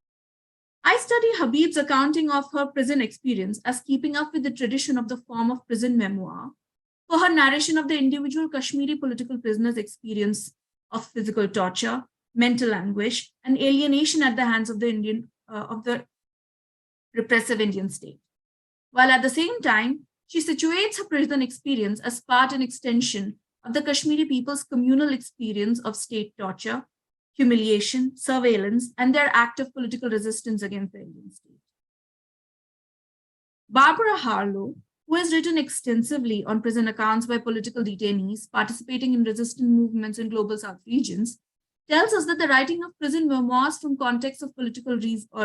I study Habib's accounting of her prison experience as keeping up with the tradition of the form of prison memoir for her narration of the individual Kashmiri political prisoners' experience of physical torture, mental anguish, and alienation at the hands of the repressive Indian state. While at the same time, she situates her prison experience as part and extension of the Kashmiri people's communal experience of state torture, humiliation, surveillance, and their active political resistance against the Indian state. Barbara Harlow, who has written extensively on prison accounts by political detainees participating in resistance movements in global south regions, tells us that the writing of prison memoirs from contexts of political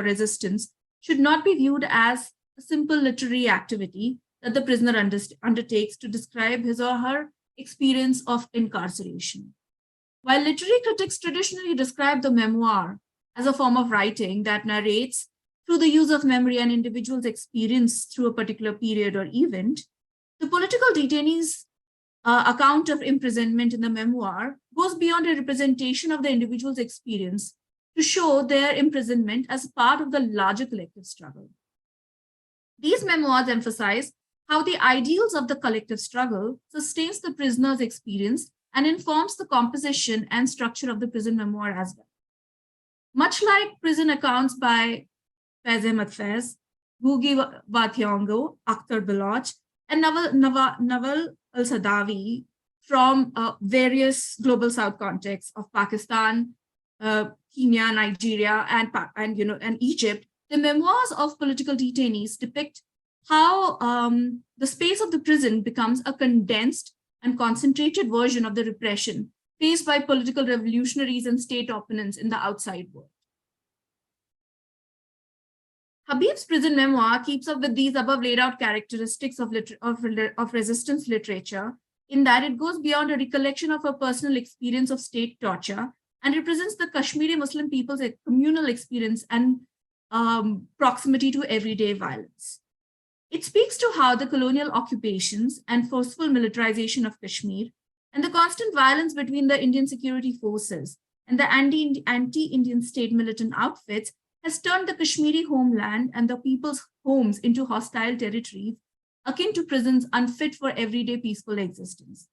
resistance should not be viewed as a simple literary activity that the prisoner undertakes to describe his or her experience of incarceration. While literary critics traditionally describe the memoir as a form of writing that narrates through the use of memory an individual's experience through a particular period or event, the political detainees' account of imprisonment in the memoir goes beyond a representation of the individual's experience to show their imprisonment as part of the larger collective struggle. These memoirs emphasize how the ideals of the collective struggle sustains the prisoner's experience and informs the composition and structure of the prison memoir as well. Much like prison accounts by Faiz Ahmad Faiz, Gugi Vathiongo, Akhtar Baloch, and Nawal al-Sadawi from various global south contexts of Pakistan, Kenya, Nigeria, and Egypt, the memoirs of political detainees depict how the space of the prison becomes a condensed and concentrated version of the repression faced by political revolutionaries and state opponents in the outside world. Habib's prison memoir keeps up with these above laid out characteristics of resistance literature in that it goes beyond a recollection of a personal experience of state torture and represents the Kashmiri Muslim people's communal experience and proximity to everyday violence. It speaks to how the colonial occupations and forceful militarization of Kashmir and the constant violence between the Indian security forces and the anti-Indian state militant outfits has turned the Kashmiri homeland and the people's homes into hostile territories akin to prisons unfit for everyday peaceful existence.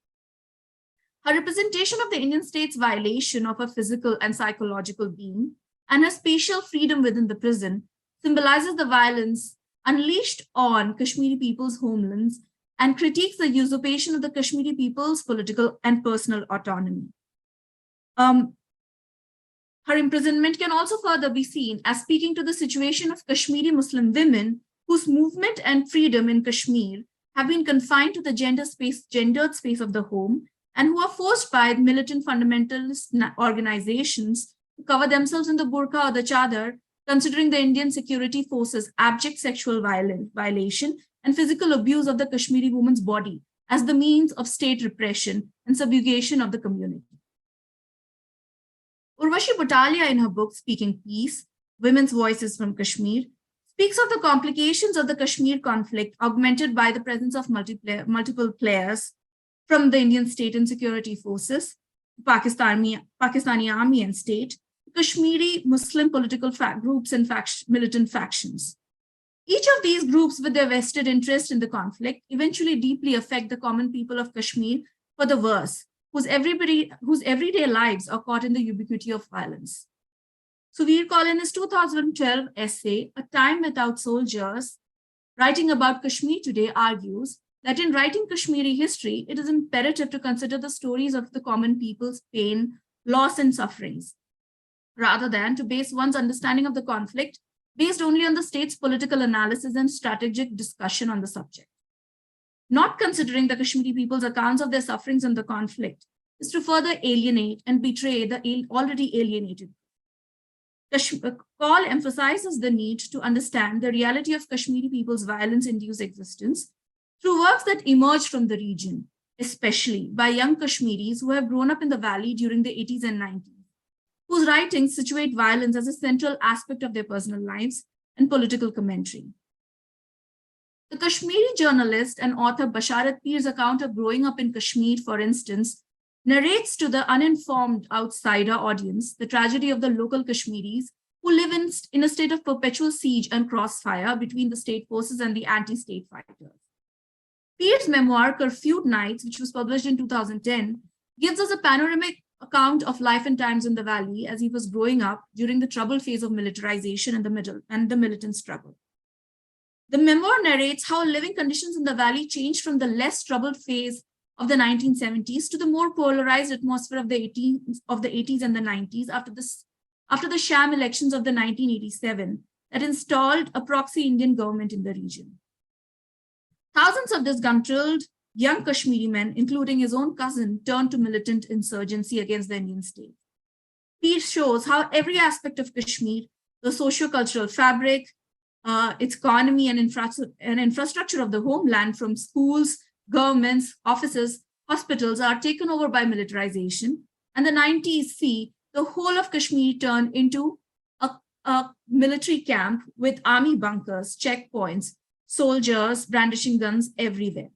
Her representation of the Indian state's violation of her physical and psychological being and her spatial freedom within the prison symbolizes the violence unleashed on Kashmiri people's homelands and critiques the usurpation of the Kashmiri people's political and personal autonomy. Her imprisonment can also further be seen as speaking to the situation of Kashmiri Muslim women whose movement and freedom in Kashmir have been confined to the gendered space of the home and who are forced by militant fundamentalist organizations to cover themselves in the burqa or the chadar, considering the Indian security forces' abject sexual violation and physical abuse of the Kashmiri woman's body as the means of state repression and subjugation of the community. Urvashi Butalia, in her book Speaking Peace, Women's Voices from Kashmir, speaks of the complications of the Kashmir conflict augmented by the presence of multiple players from the Indian state and security forces, Pakistani army and state, Kashmiri Muslim political groups and militant factions. Each of these groups, with their vested interest in the conflict, eventually deeply affect the common people of Kashmir for the worse, whose everyday lives are caught in the ubiquity of violence. Suvir Kaul, in his 2012 essay, A Time Without Soldiers, writing about Kashmir today, argues that in writing Kashmiri history, it is imperative to consider the stories of the common people's pain, loss, and sufferings, rather than to base one's understanding of the conflict based only on the state's political analysis and strategic discussion on the subject. Not considering the Kashmiri people's accounts of their sufferings in the conflict is to further alienate and betray the already alienated. Kaul emphasizes the need to understand the reality of Kashmiri people's violence-induced existence through works that emerged from the region, especially by young Kashmiris who have grown up in the valley during the 80s and 90s, whose writings situate violence as a central aspect of their personal lives and political commentary. The Kashmiri journalist and author Basharat Pir's account of growing up in Kashmir, for instance, narrates to the uninformed outsider audience the tragedy of the local Kashmiris who live in a state of perpetual siege and crossfire between the state forces and the anti-state fighters. Pir's memoir, Curfewed Nights, which was published in 2010, gives us a panoramic account of life and times in the valley as he was growing up during the troubled phase of militarization and the militant struggle. The memoir narrates how living conditions in the valley changed from the less troubled phase of the 1970s to the more polarized atmosphere of the 80s and the 90s after the sham elections of the 1987 that installed a proxy Indian government in the region. Thousands of disgruntled young Kashmiri men, including his own cousin, turned to militant insurgency against the Indian state. Pir shows how every aspect of Kashmir, the socio-cultural fabric, its economy and infrastructure of the homeland, from schools, governments, offices, hospitals, are taken over by militarization. And the 90s see the whole of Kashmir turn into a military camp with army bunkers, checkpoints, soldiers brandishing guns everywhere.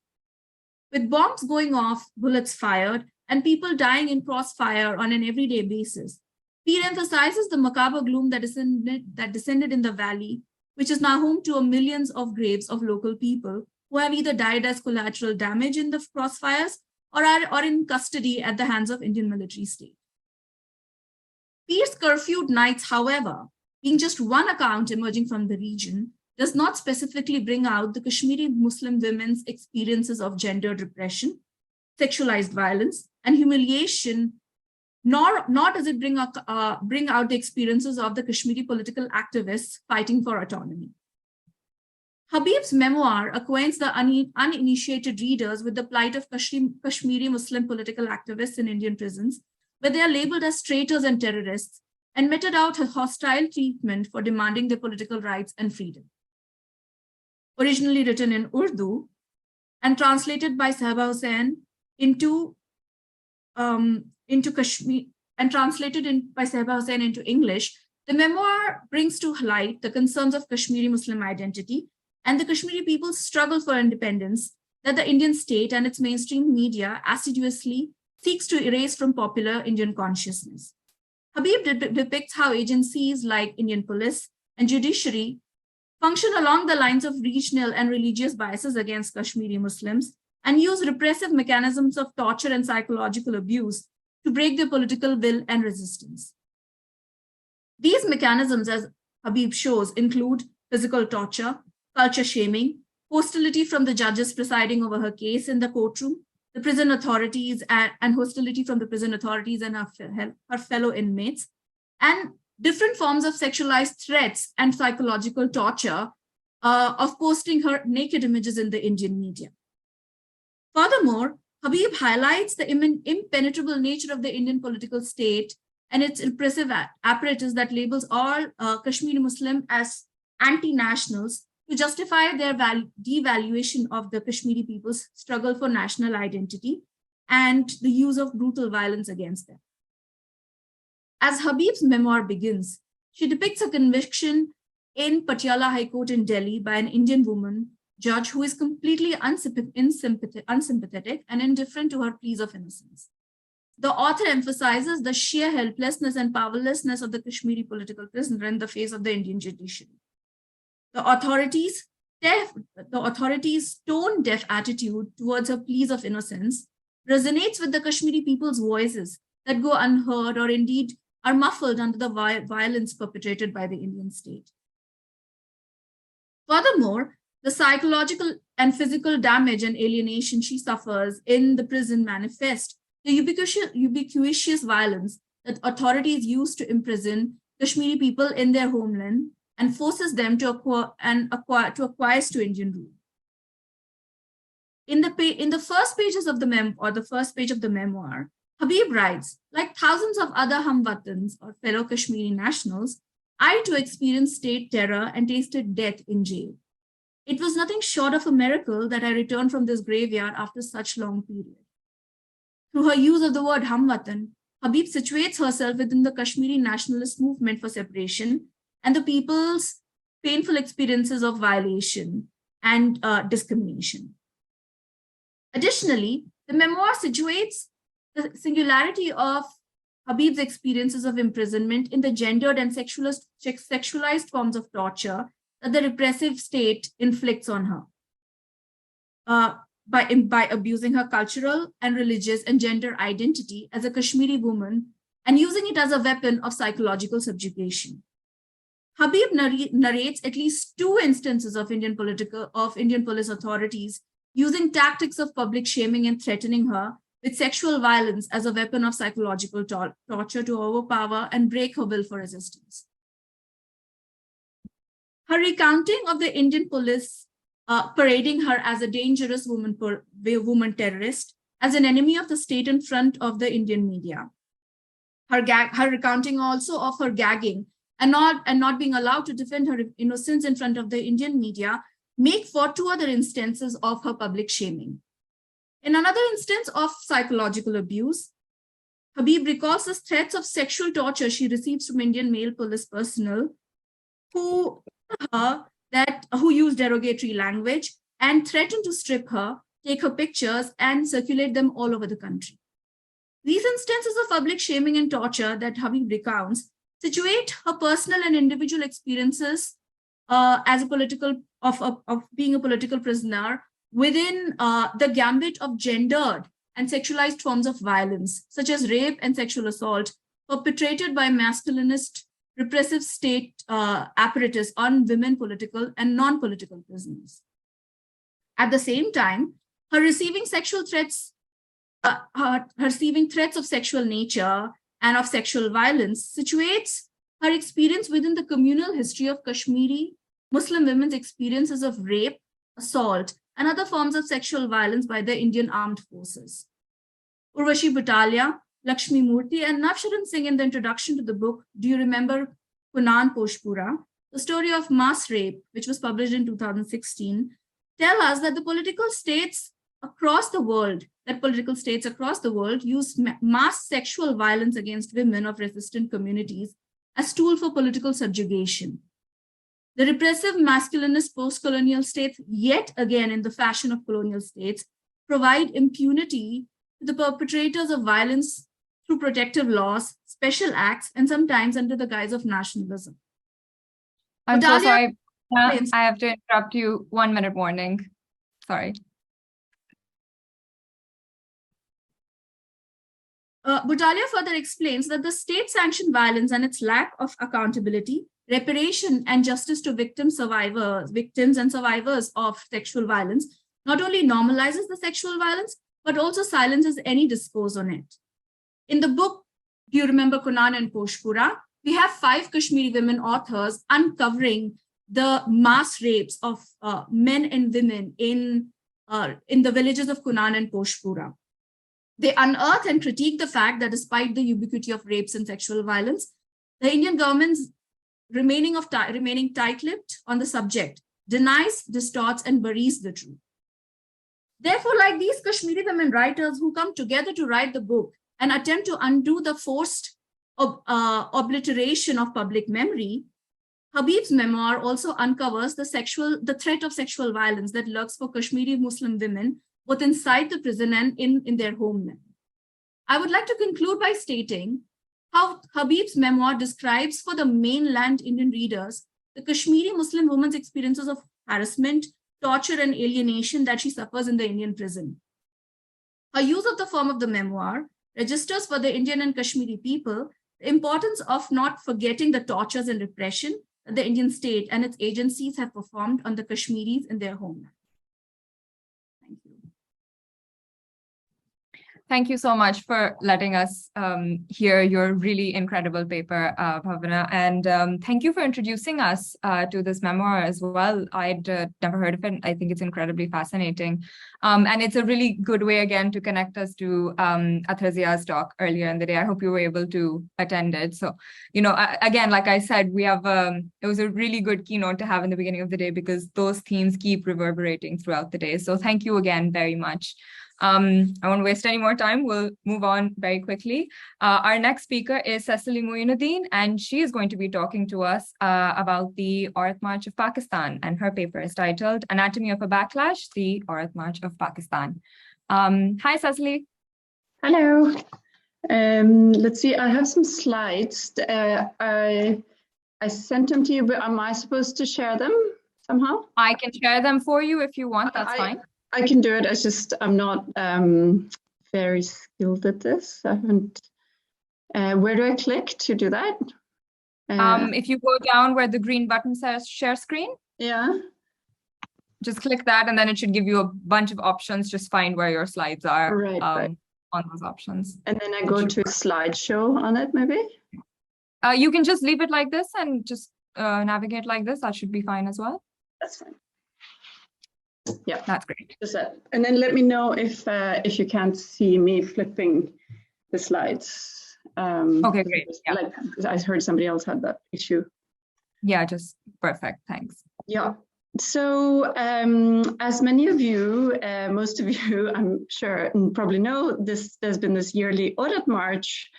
With bombs going off, bullets fired, and people dying in crossfire on an everyday basis, Pir emphasizes the macabre gloom that descended in the valley, which is now home to millions of graves of local people who have either died as collateral damage in the crossfires or are in custody at the hands of Indian military state. Pir's Curfewed Nights, however, being just one account emerging from the region, does not specifically bring out the Kashmiri Muslim women's experiences of gendered repression, sexualized violence, and humiliation, nor does it bring out the experiences of the Kashmiri political activists fighting for autonomy. Habib's memoir acquaints the uninitiated readers with the plight of Kashmiri Muslim political activists in Indian prisons, where they are labeled as traitors and terrorists and meted out a hostile treatment for demanding their political rights and freedom. Originally written in Urdu and translated by Sahiba Hussain into Kashmir and translated by Sahiba Hussain into English, the memoir brings to light the concerns of Kashmiri Muslim identity and the Kashmiri people's struggle for independence that the Indian state and its mainstream media assiduously seeks to erase from popular Indian consciousness. Habib depicts how agencies like Indian police and judiciary function along the lines of regional and religious biases against Kashmiri Muslims and use repressive mechanisms of torture and psychological abuse to break their political will and resistance. These mechanisms, as Habib shows, include physical torture, culture shaming, hostility from the judges presiding over her case in the courtroom, the prison authorities and hostility from the prison authorities and her fellow inmates, and different forms of sexualized threats and psychological torture of posting her naked images in the Indian media. Furthermore, Habib highlights the impenetrable nature of the Indian political state and its repressive apparatus that labels all Kashmiri Muslim as anti-nationals to justify their devaluation of the Kashmiri people's struggle for national identity and the use of brutal violence against them. As Habib's memoir begins, she depicts a conviction in Patiala High Court in Delhi by an Indian woman judge who is completely unsympathetic and indifferent to her pleas of innocence. the author emphasizes the sheer helplessness and powerlessness of the Kashmiri political prisoner in the face of the Indian judiciary. The authorities' tone-deaf attitude towards her pleas of innocence resonates with the Kashmiri people's voices that go unheard or indeed are muffled under the violence perpetrated by the Indian state. Furthermore, the psychological and physical damage and alienation she suffers in the prison manifest the ubiquitous violence that authorities use to imprison Kashmiri people in their homeland and forces them to acquiesce to Indian rule. In the first pages of the memoir, Habib writes, like thousands of other Hamwatans or fellow Kashmiri nationals, I too experienced state terror and tasted death in jail. It was nothing short of a miracle that I returned from this graveyard after such long period. Through her use of the word Hamwatan, Habib situates herself within the Kashmiri nationalist movement for separation and the people's painful experiences of violation and discrimination. Additionally, the memoir situates the singularity of Habib's experiences of imprisonment in the gendered and sexualized forms of torture that the repressive state inflicts on her by abusing her cultural and religious and gender identity as a Kashmiri woman and using it as a weapon of psychological subjugation. Habib narrates at least 2 instances of Indian police authorities using tactics of public shaming and threatening her with sexual violence as a weapon of psychological torture to overpower and break her will for resistance. Her recounting of the Indian police parading her as a dangerous woman terrorist, as an enemy of the state in front of the Indian media. Her recounting also of her gagging and not being allowed to defend her innocence in front of the Indian media make for 2 other instances of her public shaming. In another instance of psychological abuse, Habib recalls the threats of sexual torture she receives from Indian male police personnel who use derogatory language and threaten to strip her, take her pictures, and circulate them all over the country. These instances of public shaming and torture that Habib recounts situate her personal and individual experiences as of being a political prisoner within the gambit of gendered and sexualized forms of violence, such as rape and sexual assault, perpetrated by masculinist repressive state apparatus on women political and non-political prisoners. At the same time, her receiving threats of sexual nature and of sexual violence situates her experience within the communal history of Kashmiri Muslim women's experiences of rape, assault, and other forms of sexual violence by the Indian armed forces. Urvashi Butalia, Lakshmi Murthy, and Navsharan Singh in the introduction to the book, Do You Remember Kunan Poshpura, the story of mass rape, which was published in 2016, tell us that political states across the world use mass sexual violence against women of resistant communities as tool for political subjugation. The repressive masculinist post-colonial states, yet again in the fashion of colonial states, provide impunity to the perpetrators of violence through protective laws, special acts, and sometimes under the guise of nationalism. I'm so sorry. I have to interrupt you. 1 minute warning. Sorry. Butalia further explains that the state-sanctioned violence and its lack of accountability, reparation, and justice to victims and survivors of sexual violence not only normalizes the sexual violence, but also silences any discourse on it. In the book, Do You Remember Kunan and Poshpura, we have 5 Kashmiri women authors uncovering the mass rapes of men and women in the villages of Kunan and Poshpura. They unearth and critique the fact that despite the ubiquity of rapes and sexual violence, the Indian government's remaining tight-lipped on the subject, denies, distorts, and buries the truth. Therefore, like these Kashmiri women writers who come together to write the book and attempt to undo the forced obliteration of public memory, Habib's memoir also uncovers the threat of sexual violence that lurks for Kashmiri Muslim women, both inside the prison and in their homeland. I would like to conclude by stating how Habib's memoir describes for the mainland Indian readers the Kashmiri Muslim woman's experiences of harassment, torture, and alienation that she suffers in the Indian prison. Her use of the form of the memoir registers for the Indian and Kashmiri people the importance of not forgetting the tortures and repression that the Indian state and its agencies have performed on the Kashmiris in their homeland. Thank you. Thank you so much for letting us hear your really incredible paper, Bhawana. And thank you for introducing us to this memoir as well. I'd never heard of it. I think it's incredibly fascinating. And it's a really good way, again, to connect us to Athazia's talk earlier in the day. I hope you were able to attend it. So, you know, again, like I said, we have, it was a really good keynote to have in the beginning of the day because those themes keep reverberating throughout the day. So thank you again very much. I won't waste any more time. We'll move on very quickly. Our next speaker is Cecilie Mueenuddin, and she is going to be talking to us about the Aurat March of Pakistan, and her paper is titled Anatomy of a Backlash, the Aurat March of Pakistan. Hi, Cecilie. Hello. Let's see, I have some slides. I sent them to you, but am I supposed to share them somehow? I can share them for you if you want, that's fine. I can do it. It's just I'm not very skilled at this. I haven't. Where do I click to do that? If you go down where the green button says share screen, yeah, just click that, and then it should give you a bunch of options. Just find where your slides are right. on those options. And then I go to slideshow on it, maybe. You can just leave it like this and just navigate like this. That should be fine as well. That's fine. Yeah, that's great. Just that. And then let me know if you can't see me flipping the slides. Okay, great. Yeah. Like I heard somebody else had that issue. Yeah, just perfect. Thanks. Yeah. So as many of you, most of you, I'm sure probably know, there's been this yearly Aurat March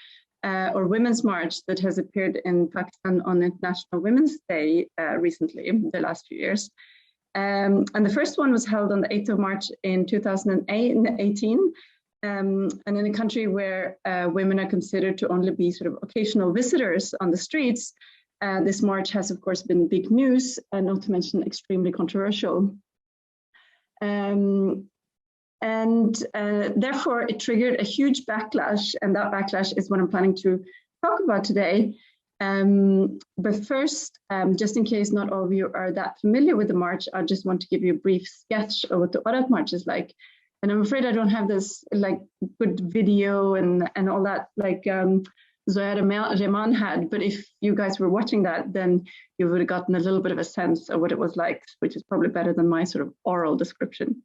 or Women's March that has appeared in Pakistan on International Women's Day recently, the last few years. And the first one was held on the 8th of March in 2018. And in a country where women are considered to only be sort of occasional visitors on the streets, this march has, of course, been big news, and not to mention extremely controversial. And therefore, it triggered a huge backlash, and that backlash is what I'm planning to talk about today. But first, just in case not all of you are that familiar with the march, I just want to give you a brief sketch of what the Aurat March is like. And I'm afraid I don't have this like good video and all that like Zoya Rehman had, but if you guys were watching that, then you would have gotten a little bit of a sense of what it was like, which is probably better than my sort of oral description.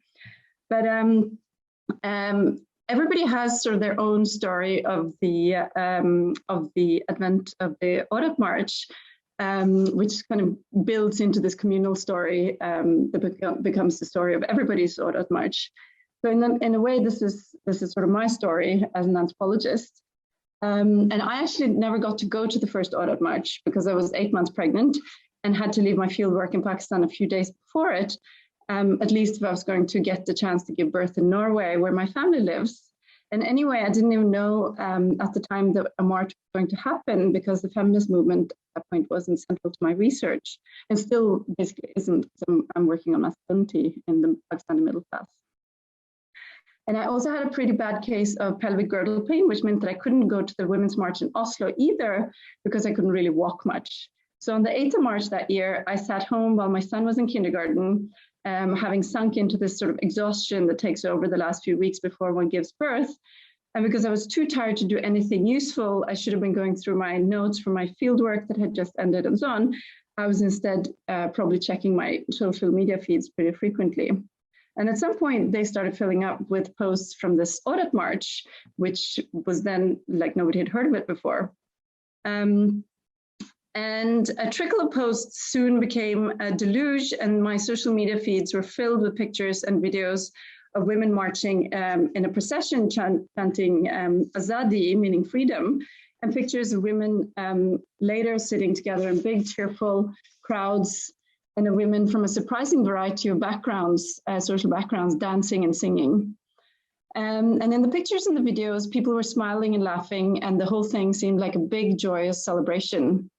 But everybody has sort of their own story of the advent of the Aurat March, which kind of builds into this communal story that becomes the story of everybody's Aurat March. So in a way, this is sort of my story as an anthropologist. And I actually never got to go to the first Aurat March because I was 8 months pregnant and had to leave my fieldwork in Pakistan a few days before it. At least if I was going to get the chance to give birth in Norway, where my family lives. And anyway, I didn't even know at the time that a march was going to happen because the feminist movement at that point wasn't central to my research and still basically isn't. I'm working on masculinity in the Pakistani middle class. And I also had a pretty bad case of pelvic girdle pain, which meant that I couldn't go to the Women's March in Oslo either because I couldn't really walk much. So on the 8th of March that year, I sat home while my son was in kindergarten, having sunk into this sort of exhaustion that takes over the last few weeks before one gives birth. And because I was too tired to do anything useful, I should have been going through my notes from my fieldwork that had just ended and so on. I was instead probably checking my social media feeds pretty frequently. And at some point, they started filling up with posts from this Aurat March, which was then like nobody had heard of it before. And a trickle of posts soon became a deluge, and my social media feeds were filled with pictures and videos of women marching in a procession chanting Azadi, meaning freedom, and pictures of women later sitting together in big, cheerful crowds, and of women from a surprising variety of backgrounds, social backgrounds, dancing and singing. And in the pictures and the videos, people were smiling and laughing, and the whole thing seemed like a big, joyous celebration.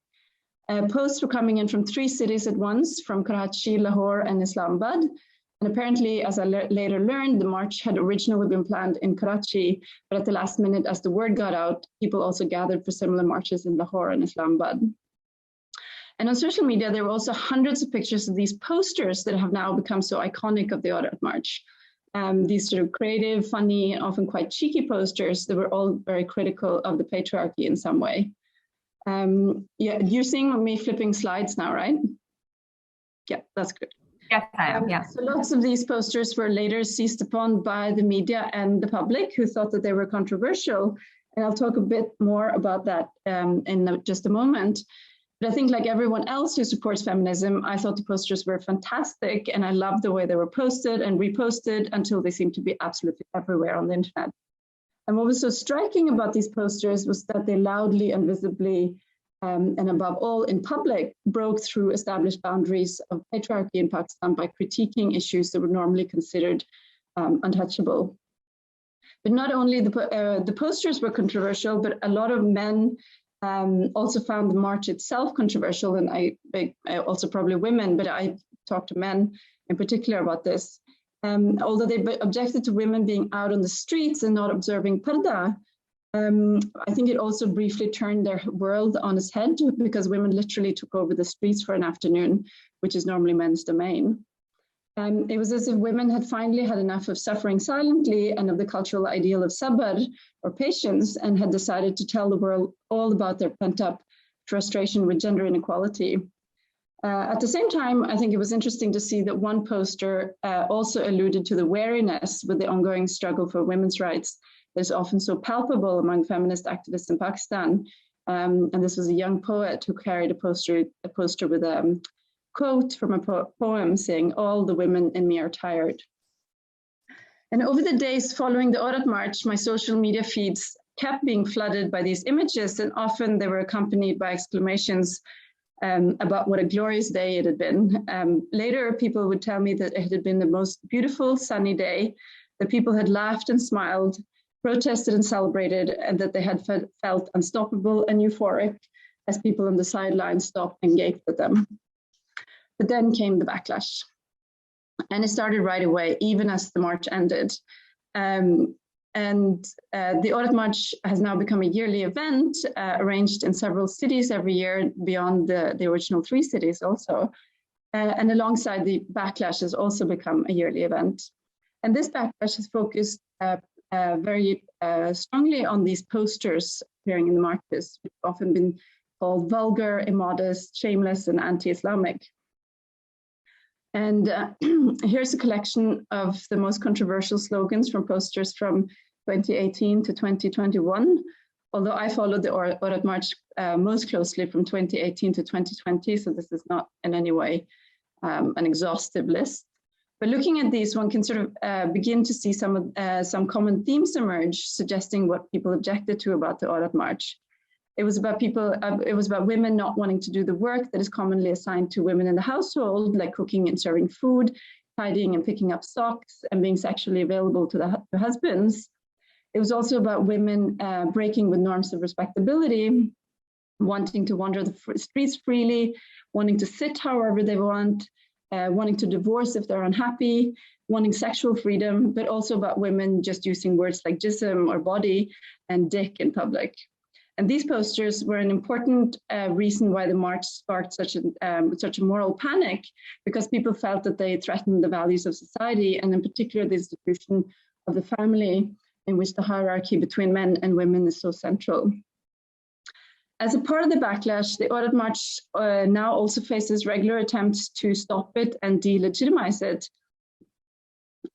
Posts were coming in from 3 cities at once, from Karachi, Lahore, and Islamabad. And apparently, as I later learned, the march had originally been planned in Karachi, but at the last minute, as the word got out, people also gathered for similar marches in Lahore and Islamabad. And on social media, there were also hundreds of pictures of these posters that have now become so iconic of the Aurat March. These sort of creative, funny, and often quite cheeky posters that were all very critical of the patriarchy in some way. Yeah, you're seeing me flipping slides now, right? Yeah, that's good. Yes, I am, yeah. So lots of these posters were later seized upon by the media and the public, who thought that they were controversial. And I'll talk a bit more about that in just a moment. But I think, like everyone else who supports feminism, I thought the posters were fantastic, and I loved the way they were posted and reposted until they seemed to be absolutely everywhere on the internet. And what was so striking about these posters was that they loudly and visibly, and above all in public, broke through established boundaries of patriarchy in Pakistan by critiquing issues that were normally considered untouchable. But not only the posters were controversial, but a lot of men also found the march itself controversial, and I also probably women, but I talked to men in particular about this. Although they objected to women being out on the streets and not observing parda, I think it also briefly turned their world on its head, because women literally took over the streets for an afternoon, which is normally men's domain. It was as if women had finally had enough of suffering silently and of the cultural ideal of sabr, or patience, and had decided to tell the world all about their pent-up frustration with gender inequality. At the same time, I think it was interesting to see that one poster also alluded to the wariness with the ongoing struggle for women's rights that is often so palpable among feminist activists in Pakistan. And this was a young poet who carried a poster with a quote from a poem saying, "All the women in me are tired." And over the days following the Aurat March, my social media feeds kept being flooded by these images, and often they were accompanied by exclamations about what a glorious day it had been. Later, people would tell me that it had been the most beautiful sunny day, that people had laughed and smiled, protested and celebrated, and that they had felt unstoppable and euphoric as people on the sidelines stopped and gaped at them. But then came the backlash. And it started right away, even as the march ended. The Aurat March has now become a yearly event, arranged in several cities every year, beyond the original 3 cities also. And alongside the backlash has also become a yearly event. And this backlash has focused very strongly on these posters appearing in the marches, which have often been called vulgar, immodest, shameless, and anti-Islamic. And here's a collection of the most controversial slogans from posters from 2018 to 2021, although I followed the Aurat March most closely from 2018 to 2020, so this is not in any way an exhaustive list. But looking at these, one can sort of begin to see some common themes emerge, suggesting what people objected to about the Aurat March. It was about women not wanting to do the work that is commonly assigned to women in the household, like cooking and serving food, tidying and picking up socks, and being sexually available to their husbands. It was also about women breaking with norms of respectability, wanting to wander the streets freely, wanting to sit however they want, wanting to divorce if they're unhappy, wanting sexual freedom, but also about women just using words like jism or body and dick in public. And these posters were an important reason why the march sparked such a moral panic, because people felt that they threatened the values of society, and in particular the institution of the family, in which the hierarchy between men and women is so central. As a part of the backlash, the Aurat March now also faces regular attempts to stop it and delegitimize it.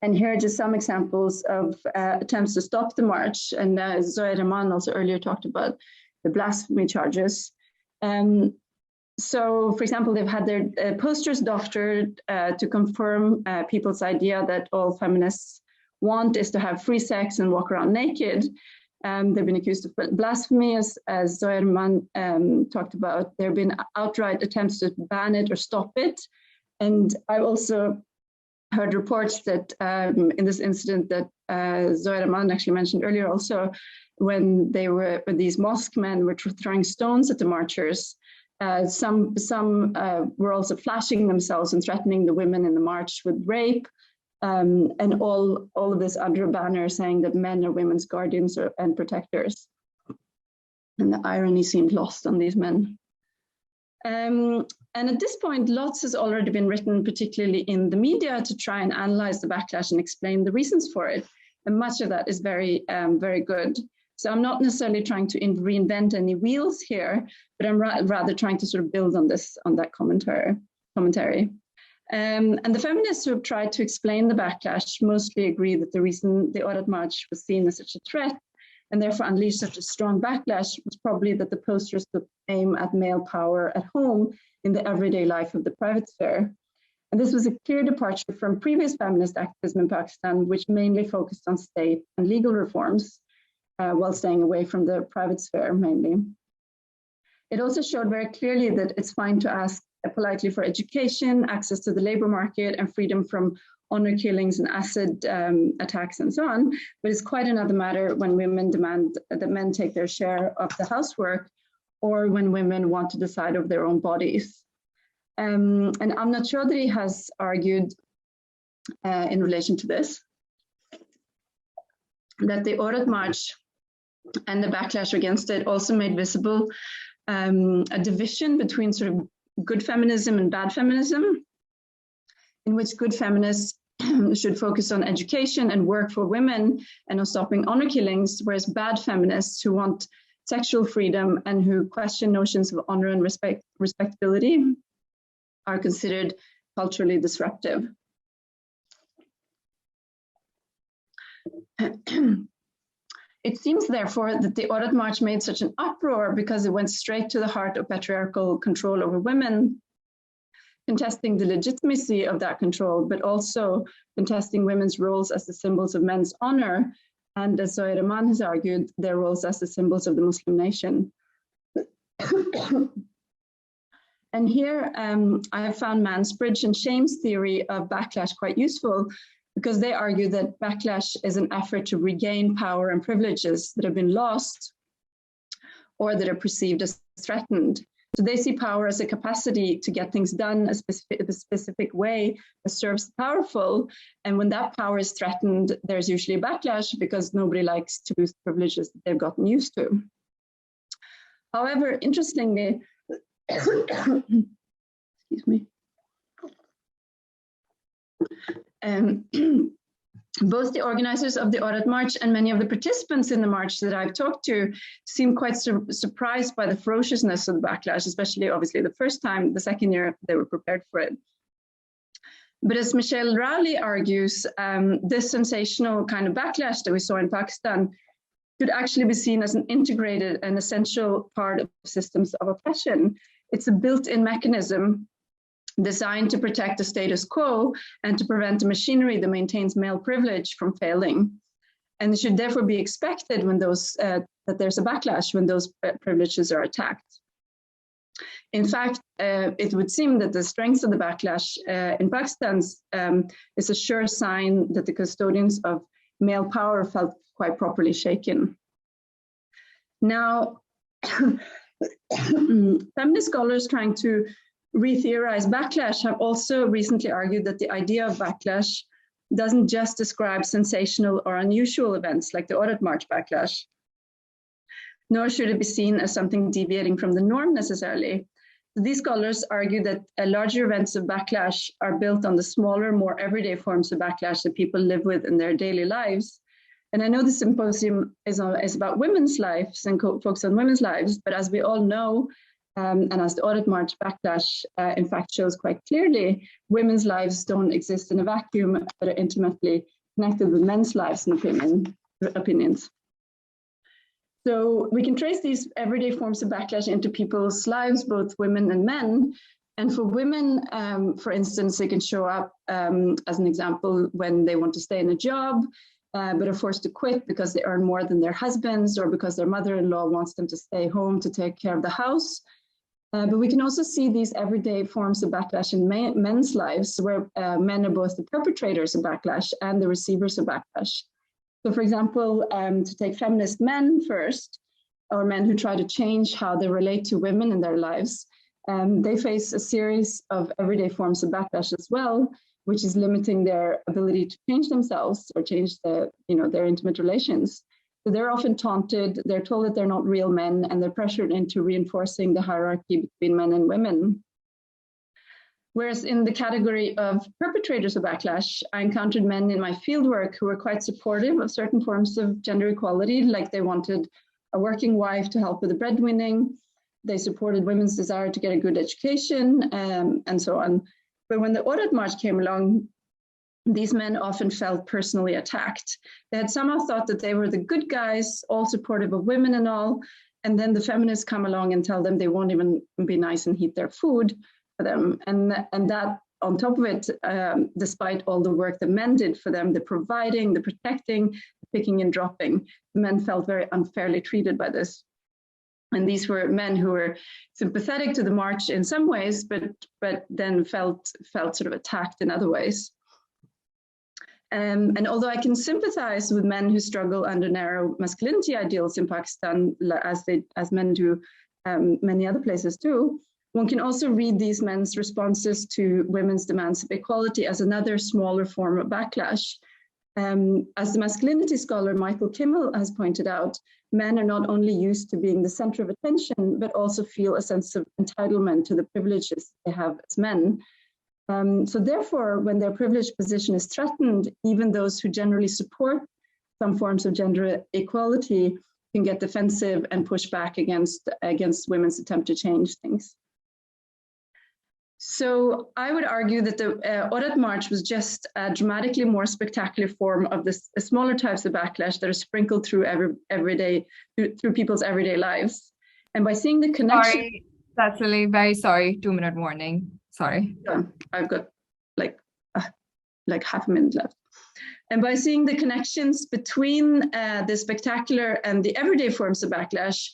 And here are just some examples of attempts to stop the march. And Zoya Rahman also earlier talked about the blasphemy charges. So, for example, they've had their posters doctored to confirm people's idea that all feminists want is to have free sex and walk around naked. They've been accused of blasphemy, as Zoya Rahman talked about. There have been outright attempts to ban it or stop it. And I also heard reports that in this incident that Zoya Rahman actually mentioned earlier also, when these mosque men were throwing stones at the marchers, some were also flashing themselves and threatening the women in the march with rape, and all of this under a banner saying that men are women's guardians and protectors. And the irony seemed lost on these men. And at this point, lots has already been written, particularly in the media, to try and analyze the backlash and explain the reasons for it. And much of that is very, very good. So I'm not necessarily trying to reinvent any wheels here, but I'm rather trying to sort of build on that commentary. And the feminists who have tried to explain the backlash mostly agree that the reason the Audit March was seen as such a threat and therefore unleashed such a strong backlash was probably that the posters took aim at male power at home in the everyday life of the private sphere. And this was a clear departure from previous feminist activism in Pakistan, which mainly focused on state and legal reforms, while staying away from the private sphere mainly. It also showed very clearly that it's fine to ask politely for education, access to the labor market, and freedom from honor killings and acid attacks and so on, but it's quite another matter when women demand that men take their share of the housework, or when women want to decide over their own bodies. And Amna Chaudhry has argued in relation to this, that the Audit March and the backlash against it also made visible a division between sort of good feminism and bad feminism, in which good feminists should focus on education and work for women and on stopping honor killings, whereas bad feminists who want sexual freedom and who question notions of honor and respectability are considered culturally disruptive. It seems, therefore, that the Audit March made such an uproar because it went straight to the heart of patriarchal control over women, contesting the legitimacy of that control, but also contesting women's roles as the symbols of men's honor, and as Zoya Rahman has argued, their roles as the symbols of the Muslim nation. And here I have found Mansbridge and Shame's theory of backlash quite useful, because they argue that backlash is an effort to regain power and privileges that have been lost or that are perceived as threatened. So they see power as a capacity to get things done a specific way that serves the powerful. And when that power is threatened, there's usually a backlash because nobody likes to lose privileges that they've gotten used to. However, interestingly, excuse me, both the organizers of the Audit March and many of the participants in the march that I've talked to seem quite surprised by the ferociousness of the backlash, especially obviously the first time. The second year they were prepared for it. But as Michelle Rowley argues, this sensational kind of backlash that we saw in Pakistan could actually be seen as an integrated and essential part of systems of oppression. It's a built-in mechanism designed to protect the status quo and to prevent the machinery that maintains male privilege from failing. And it should therefore be expected when that there's a backlash when those privileges are attacked. In fact, it would seem that the strength of the backlash in Pakistan is a sure sign that the custodians of male power felt quite properly shaken. Now, feminist scholars trying to re-theorize backlash have also recently argued that the idea of backlash doesn't just describe sensational or unusual events like the Audit March backlash, nor should it be seen as something deviating from the norm necessarily. These scholars argue that larger events of backlash are built on the smaller, more everyday forms of backlash that people live with in their daily lives. And I know the symposium is about women's lives and focus on women's lives, but as we all know, and as the Audit March backlash in fact shows quite clearly, women's lives don't exist in a vacuum, but are intimately connected with men's lives and opinions. So we can trace these everyday forms of backlash into people's lives, both women and men. And for women, for instance, they can show up as an example when they want to stay in a job, but are forced to quit because they earn more than their husbands or because their mother-in-law wants them to stay home to take care of the house. But we can also see these everyday forms of backlash in men's lives, where men are both the perpetrators of backlash and the receivers of backlash. So for example, to take feminist men first, or men who try to change how they relate to women in their lives, they face a series of everyday forms of backlash as well, which is limiting their ability to change themselves or change their intimate relations. So they're often taunted, they're told that they're not real men, and they're pressured into reinforcing the hierarchy between men and women. Whereas in the category of perpetrators of backlash, I encountered men in my fieldwork who were quite supportive of certain forms of gender equality, like they wanted a working wife to help with the breadwinning, they supported women's desire to get a good education, and so on. But when the audit march came along, these men often felt personally attacked. They had somehow thought that they were the good guys, all supportive of women and all, and then the feminists come along and tell them they won't even be nice and heat their food for them. And that, on top of it, despite all the work the men did for them, the providing, the protecting, the picking and dropping, the men felt very unfairly treated by this. And these were men who were sympathetic to the march in some ways, but then felt sort of attacked in other ways. And although I can sympathize with men who struggle under narrow masculinity ideals in Pakistan, as men do many other places too, one can also read these men's responses to women's demands of equality as another smaller form of backlash. As the masculinity scholar Michael Kimmel has pointed out, men are not only used to being the center of attention, but also feel a sense of entitlement to the privileges they have as men. So therefore, when their privileged position is threatened, even those who generally support some forms of gender equality can get defensive and push back against women's attempt to change things. So I would argue that the audit march was just a dramatically more spectacular form of the smaller types of backlash that are sprinkled through through people's everyday lives. And by seeing the connection— Sorry, Cecilie, very sorry, 2-minute warning. Sorry. Yeah, I've got like half a minute left. And by seeing the connections between the spectacular and the everyday forms of backlash,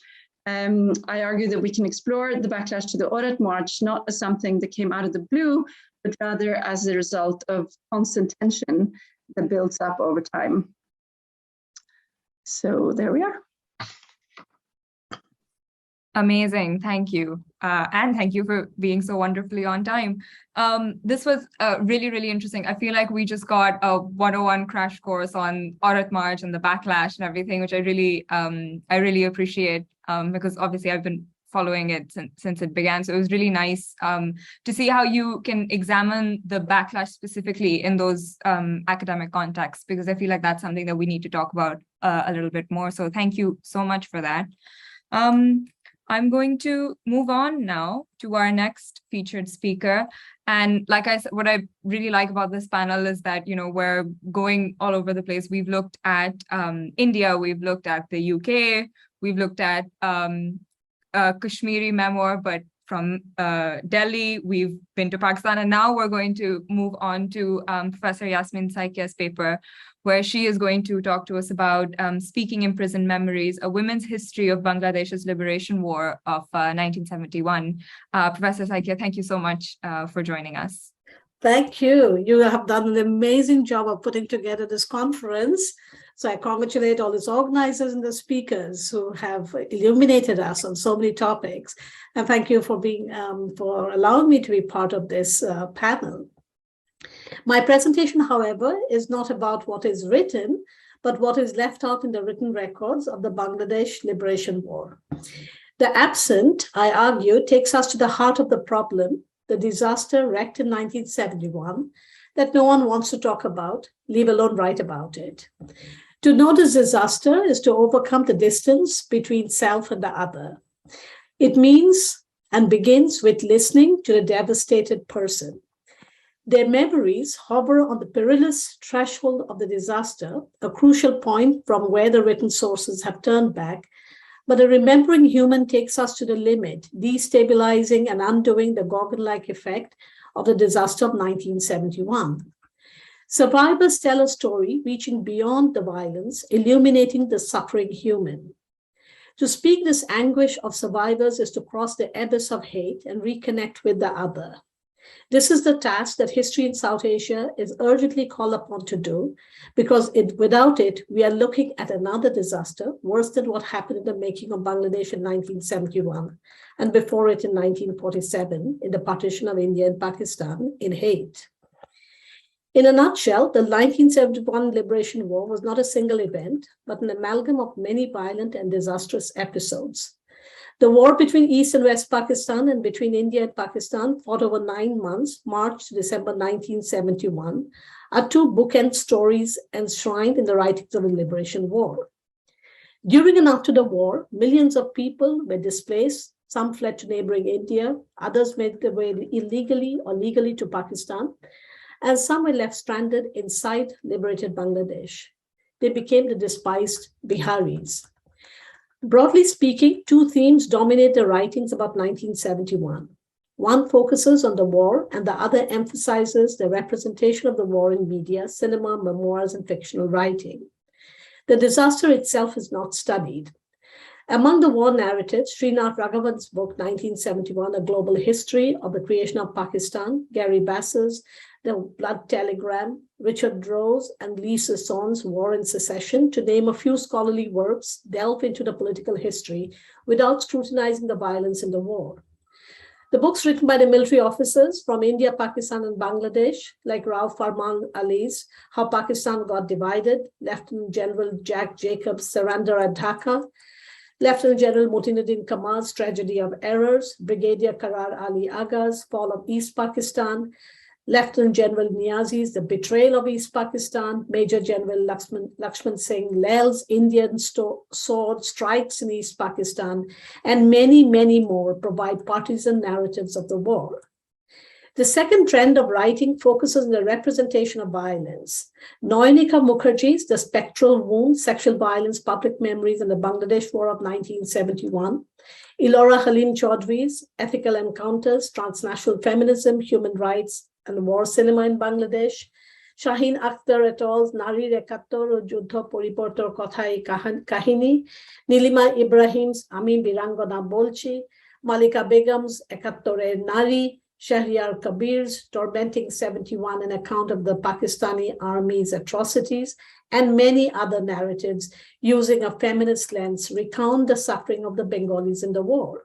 I argue that we can explore the backlash to the audit march not as something that came out of the blue, but rather as a result of constant tension that builds up over time. So there we are. Amazing, thank you. And thank you for being so wonderfully on time. This was really, really interesting. I feel like we just got a 101 crash course on audit march and the backlash and everything, which I really appreciate, because obviously I've been following it since it began. So it was really nice to see how you can examine the backlash specifically in those academic contexts, because I feel like that's something that we need to talk about a little bit more. So thank you so much for that. I'm going to move on now to our next featured speaker. And like I said, what I really like about this panel is that, you know, we're going all over the place. We've looked at India, we've looked at the UK, we've looked at Kashmiri Memoir, but from Delhi, we've been to Pakistan, and now we're going to move on to Professor Yasmin Saikia's paper, where she is going to talk to us about Speaking in Prison Memories, a Women's History of Bangladesh's Liberation War of 1971. Professor Saikia, thank you so much for joining us. Thank you. You have done an amazing job of putting together this conference. So I congratulate all its organizers and the speakers who have illuminated us on so many topics. And thank you for for allowing me to be part of this panel. My presentation, however, is not about what is written, but what is left out in the written records of the Bangladesh Liberation War. The absent, I argue, takes us to the heart of the problem, the disaster wreaked in 1971, that no one wants to talk about, leave alone write about it. To know this disaster is to overcome the distance between self and the other. It means and begins with listening to the devastated person. Their memories hover on the perilous threshold of the disaster, a crucial point from where the written sources have turned back, but a remembering human takes us to the limit, destabilizing and undoing the Gorgon-like effect of the disaster of 1971. Survivors tell a story reaching beyond the violence, illuminating the suffering human. To speak this anguish of survivors is to cross the abyss of hate and reconnect with the other. This is the task that history in South Asia is urgently called upon to do, because without it, we are looking at another disaster worse than what happened in the making of Bangladesh in 1971, and before it in 1947, in the partition of India and Pakistan in hate. In a nutshell, the 1971 Liberation War was not a single event, but an amalgam of many violent and disastrous episodes. The war between East and West Pakistan and between India and Pakistan, fought over 9 months, March to December 1971, are two bookend stories enshrined in the writings of the Liberation War. During and after the war, millions of people were displaced. Some fled to neighboring India, others made their way illegally or legally to Pakistan, and some were left stranded inside liberated Bangladesh. They became the despised Biharis. Broadly speaking, two themes dominate the writings about 1971. One focuses on the war, and the other emphasizes the representation of the war in media, cinema, memoirs, and fictional writing. The disaster itself is not studied. Among the war narratives, Srinath Raghavan's book, 1971, A Global History of the Creation of Pakistan, Gary Bass's The Blood Telegram, Richard Rose and Lee Sisson's War and Secession, to name a few scholarly works, delve into the political history without scrutinizing the violence in the war. The books written by the military officers from India, Pakistan, and Bangladesh, like Rao Farman Ali's How Pakistan Got Divided, Lieutenant General Jack Jacobs' Surrender at Dhaka, Lieutenant General Mueenuddin Kamal's Tragedy of Errors, Brigadier Karar Ali Aga's Fall of East Pakistan, Lieutenant General Niazi's The Betrayal of East Pakistan, Major General Lakshman Singh Lehl's Indian Sword Strikes in East Pakistan, and many, many more provide partisan narratives of the war. The second trend of writing focuses on the representation of violence. Noenika Mukherjee's The Spectral Wound, Sexual Violence, Public Memories, and the Bangladesh War of 1971. Ilora Halim Chaudhry's Ethical Encounters, Transnational Feminism, Human Rights, and War Cinema in Bangladesh. Shaheen Akhtar et al.'s Narir Ekattor o Juddho Poriportor Kothai Kahini. Nilima Ibrahim's Ami Birangona Bolchi. Malika Begum's Ekattore Nari. Shahryar Kabir's Tormenting 71, an account of the Pakistani army's atrocities, and many other narratives using a feminist lens recount the suffering of the Bengalis in the war.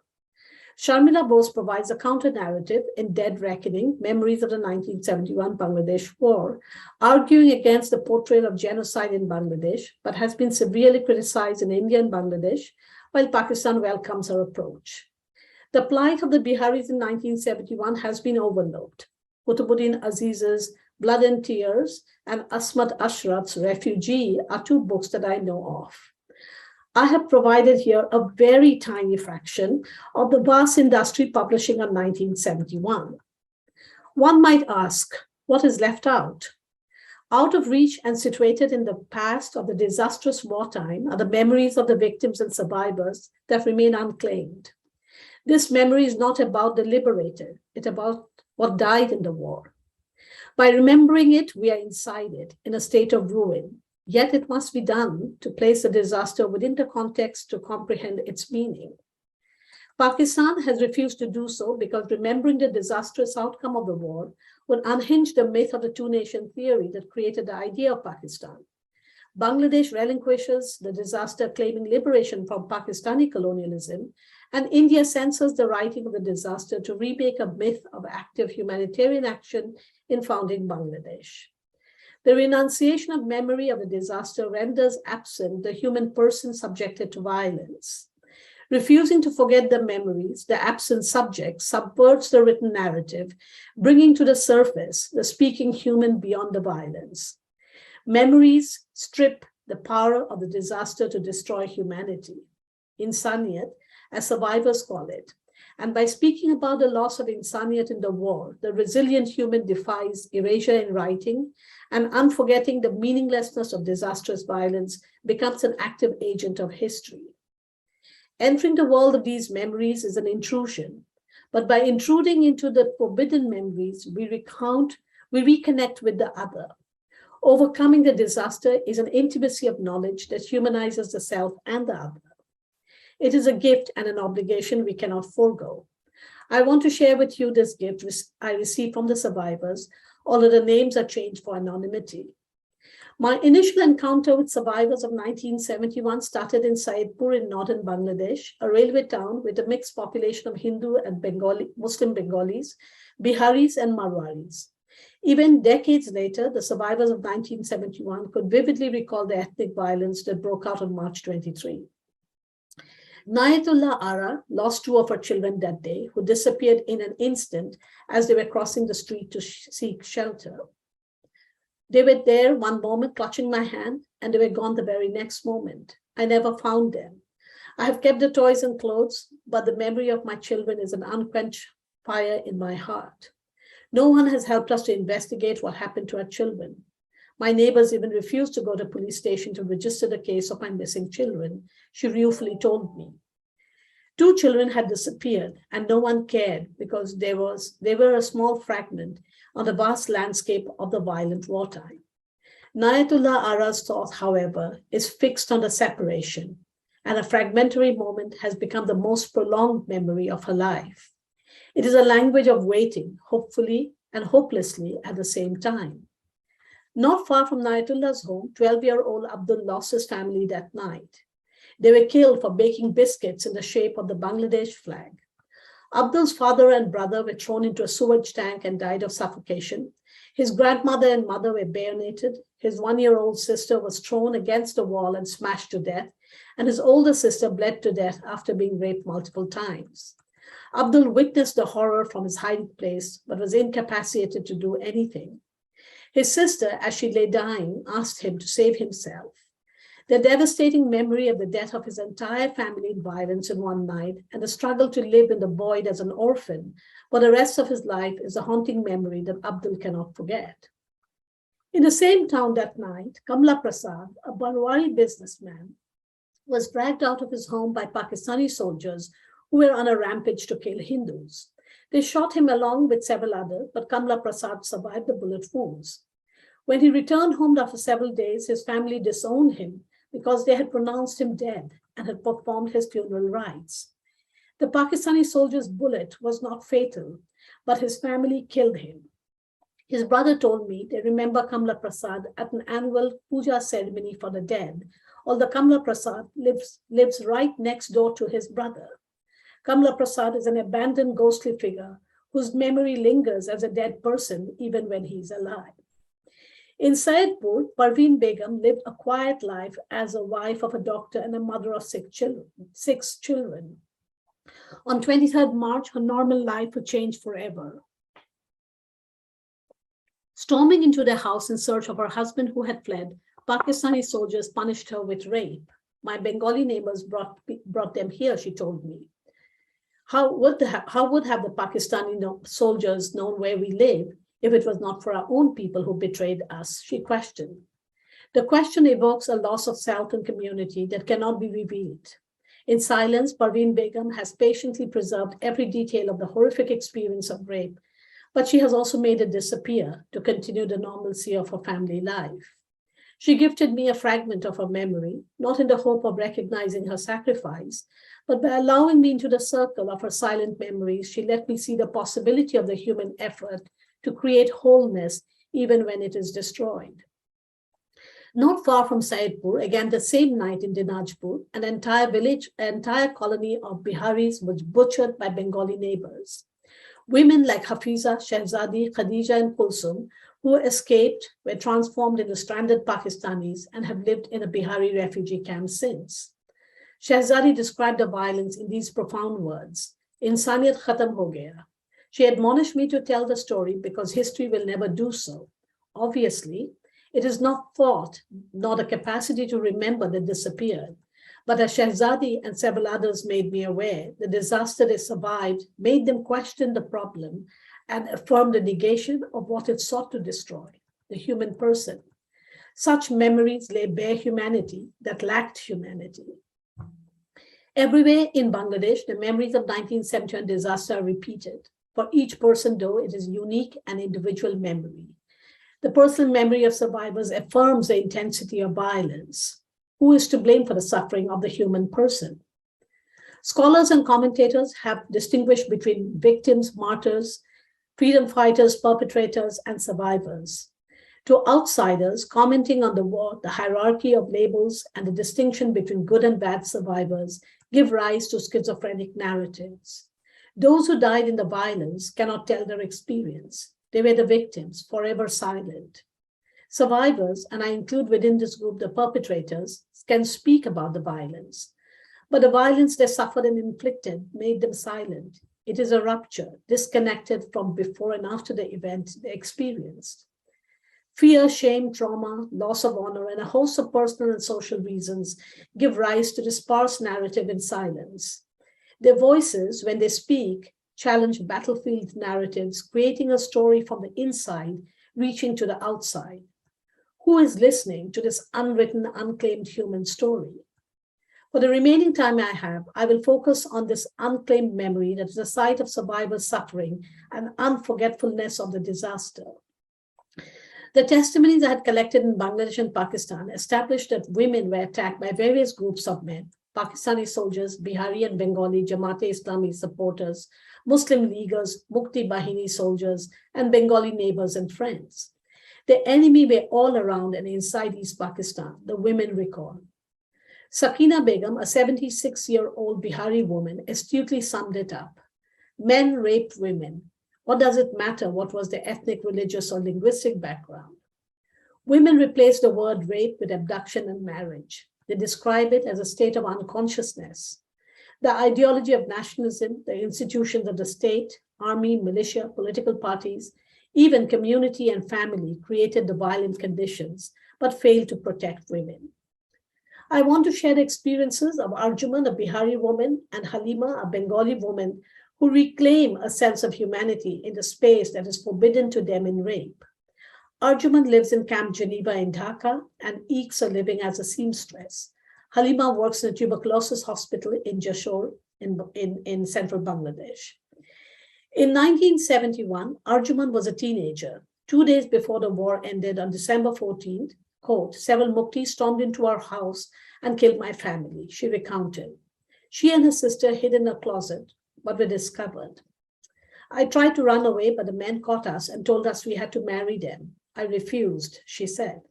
Sharmila Bose provides a counter-narrative in Dead Reckoning, Memories of the 1971 Bangladesh War, arguing against the portrayal of genocide in Bangladesh, but has been severely criticized in India and Bangladesh, while Pakistan welcomes her approach. The plight of the Biharis in 1971 has been overlooked. Kutubuddin Aziz's Blood and Tears and Asmat Ashraf's Refugee are two books that I know of. I have provided here a very tiny fraction of the vast industry publishing on 1971. One might ask, what is left out? Out of reach and situated in the past of the disastrous wartime are the memories of the victims and survivors that remain unclaimed. This memory is not about the liberated, it's about what died in the war. By remembering it, we are inside it, in a state of ruin. Yet it must be done to place the disaster within the context to comprehend its meaning. Pakistan has refused to do so because remembering the disastrous outcome of the war would unhinge the myth of the two-nation theory that created the idea of Pakistan. Bangladesh relinquishes the disaster, claiming liberation from Pakistani colonialism, and India censors the writing of the disaster to remake a myth of active humanitarian action in founding Bangladesh. The renunciation of memory of the disaster renders absent the human person subjected to violence. Refusing to forget the memories, the absent subject subverts the written narrative, bringing to the surface the speaking human beyond the violence. Memories strip the power of the disaster to destroy humanity, insaniyat, as survivors call it. And by speaking about the loss of insaniyat in the war, the resilient human defies erasure in writing, and unforgetting the meaninglessness of disastrous violence becomes an active agent of history. Entering the world of these memories is an intrusion, but by intruding into the forbidden memories, we reconnect with the other. Overcoming the disaster is an intimacy of knowledge that humanizes the self and the other. It is a gift and an obligation we cannot forego. I want to share with you this gift I received from the survivors, although the names are changed for anonymity. My initial encounter with survivors of 1971 started in Saidpur in northern Bangladesh, a railway town with a mixed population of Hindu and Muslim Bengalis, Biharis, and Marwaris. Even decades later, the survivors of 1971 could vividly recall the ethnic violence that broke out on March 23. Nayatullah Ara lost two of her children that day, who disappeared in an instant as they were crossing the street to seek shelter. They were there one moment clutching my hand, and they were gone the very next moment. I never found them. I have kept the toys and clothes, but the memory of my children is an unquenched fire in my heart. No one has helped us to investigate what happened to our children. My neighbors even refused to go to the police station to register the case of my missing children, she ruefully told me. Two children had disappeared, and no one cared because they were a small fragment on the vast landscape of the violent wartime. Nayatullah Ara's thought, however, is fixed on the separation, and a fragmentary moment has become the most prolonged memory of her life. It is a language of waiting, hopefully and hopelessly at the same time. Not far from Nayatullah's home, 12-year-old Abdul lost his family that night. They were killed for baking biscuits in the shape of the Bangladesh flag. Abdul's father and brother were thrown into a sewage tank and died of suffocation. His grandmother and mother were bayoneted. His 1-year-old sister was thrown against the wall and smashed to death, and his older sister bled to death after being raped multiple times. Abdul witnessed the horror from his hiding place, but was incapacitated to do anything. His sister, as she lay dying, asked him to save himself. The devastating memory of the death of his entire family in violence in one night and the struggle to live in the void as an orphan for the rest of his life is a haunting memory that Abdul cannot forget. In the same town that night, Kamla Prasad, a Barwari businessman, was dragged out of his home by Pakistani soldiers who were on a rampage to kill Hindus. They shot him along with several others, but Kamla Prasad survived the bullet wounds. When he returned home after several days, his family disowned him because they had pronounced him dead and had performed his funeral rites. The Pakistani soldier's bullet was not fatal, but his family killed him. His brother told me they remember Kamla Prasad at an annual puja ceremony for the dead, although Kamla Prasad lives right next door to his brother. Kamla Prasad is an abandoned ghostly figure whose memory lingers as a dead person even when he's alive. In Saidpur, Parveen Begum lived a quiet life as a wife of a doctor and a mother of 6 children. On 23rd March, her normal life would change forever. Storming into their house in search of her husband who had fled, Pakistani soldiers punished her with rape. My Bengali neighbors brought them here, she told me. How would have the Pakistani soldiers known where we live if it was not for our own people who betrayed us, she questioned. The question evokes a loss of self and community that cannot be revealed. In silence, Parveen Begum has patiently preserved every detail of the horrific experience of rape, but she has also made it disappear to continue the normalcy of her family life. She gifted me a fragment of her memory, not in the hope of recognizing her sacrifice, but by allowing me into the circle of her silent memories, she let me see the possibility of the human effort to create wholeness even when it is destroyed. Not far from Saidpur, again the same night in Dinajpur, an entire colony of Biharis was butchered by Bengali neighbors. Women like Hafiza, Shehzadi, Khadija, and Kulsum, who escaped, were transformed into stranded Pakistanis and have lived in a Bihari refugee camp since. Shehzadi described the violence in these profound words, "Insaniyat khatam ho gaya." She admonished me to tell the story because history will never do so. Obviously, it is not thought, nor the capacity to remember that disappeared. But as Shehzadi and several others made me aware, the disaster they survived made them question the problem and affirm the negation of what it sought to destroy, the human person. Such memories lay bare humanity that lacked humanity. Everywhere in Bangladesh, the memories of 1971 disaster are repeated. For each person, though, it is unique and individual memory. The personal memory of survivors affirms the intensity of violence. Who is to blame for the suffering of the human person? Scholars and commentators have distinguished between victims, martyrs, freedom fighters, perpetrators, and survivors. To outsiders commenting on the war, the hierarchy of labels and the distinction between good and bad survivors give rise to schizophrenic narratives. Those who died in the violence cannot tell their experience. They were the victims, forever silent. Survivors, and I include within this group the perpetrators, can speak about the violence. But the violence they suffered and inflicted made them silent. It is a rupture, disconnected from before and after the event they experienced. Fear, shame, trauma, loss of honor, and a host of personal and social reasons give rise to this sparse narrative in silence. Their voices, when they speak, challenge battlefield narratives, creating a story from the inside, reaching to the outside. Who is listening to this unwritten, unclaimed human story? For the remaining time I have, I will focus on this unclaimed memory that is the site of survivors' suffering and unforgetfulness of the disaster. The testimonies I had collected in Bangladesh and Pakistan established that women were attacked by various groups of men, Pakistani soldiers, Bihari and Bengali Jamaat-e-Islami supporters, Muslim Leaguers, Mukti Bahini soldiers, and Bengali neighbors and friends. The enemy were all around and inside East Pakistan, the women recall. Sakina Begum, a 76-year-old Bihari woman, astutely summed it up. Men raped women. What does it matter what was their ethnic, religious, or linguistic background? Women replace the word rape with abduction and marriage. They describe it as a state of unconsciousness. The ideology of nationalism, the institutions of the state, army, militia, political parties, even community and family created the violent conditions, but failed to protect women. I want to share the experiences of Arjuman, a Bihari woman, and Halima, a Bengali woman, who reclaim a sense of humanity in the space that is forbidden to them in rape. Arjuman lives in Camp Geneva in Dhaka and ekes a living as a seamstress. Halima works in a tuberculosis hospital in Jashore in central Bangladesh. In 1971, Arjuman was a teenager. 2 days before the war ended on December 14th, quote, several Muktis stormed into our house and killed my family, she recounted. She and her sister hid in a closet, but were discovered. I tried to run away, but the men caught us and told us we had to marry them. I refused, she said.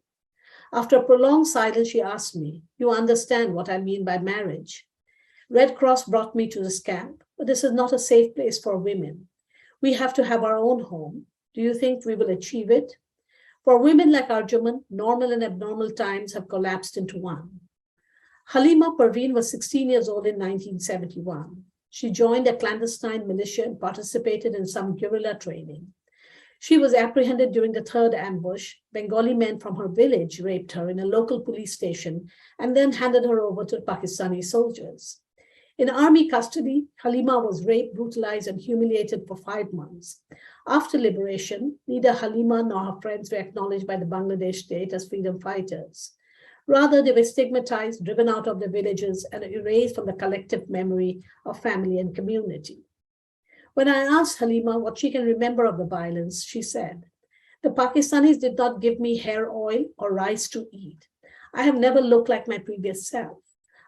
After a prolonged silence, she asked me, you understand what I mean by marriage? Red Cross brought me to this camp, but this is not a safe place for women. We have to have our own home. Do you think we will achieve it? For women like Arjuman, normal and abnormal times have collapsed into one. Halima Parveen was 16 years old in 1971. She joined a clandestine militia and participated in some guerrilla training. She was apprehended during the third ambush. Bengali men from her village raped her in a local police station and then handed her over to Pakistani soldiers. In army custody, Halima was raped, brutalized, and humiliated for 5 months. After liberation, neither Halima nor her friends were acknowledged by the Bangladesh state as freedom fighters. Rather, they were stigmatized, driven out of their villages, and erased from the collective memory of family and community. When I asked Halima what she can remember of the violence, she said, the Pakistanis did not give me hair oil or rice to eat. I have never looked like my previous self.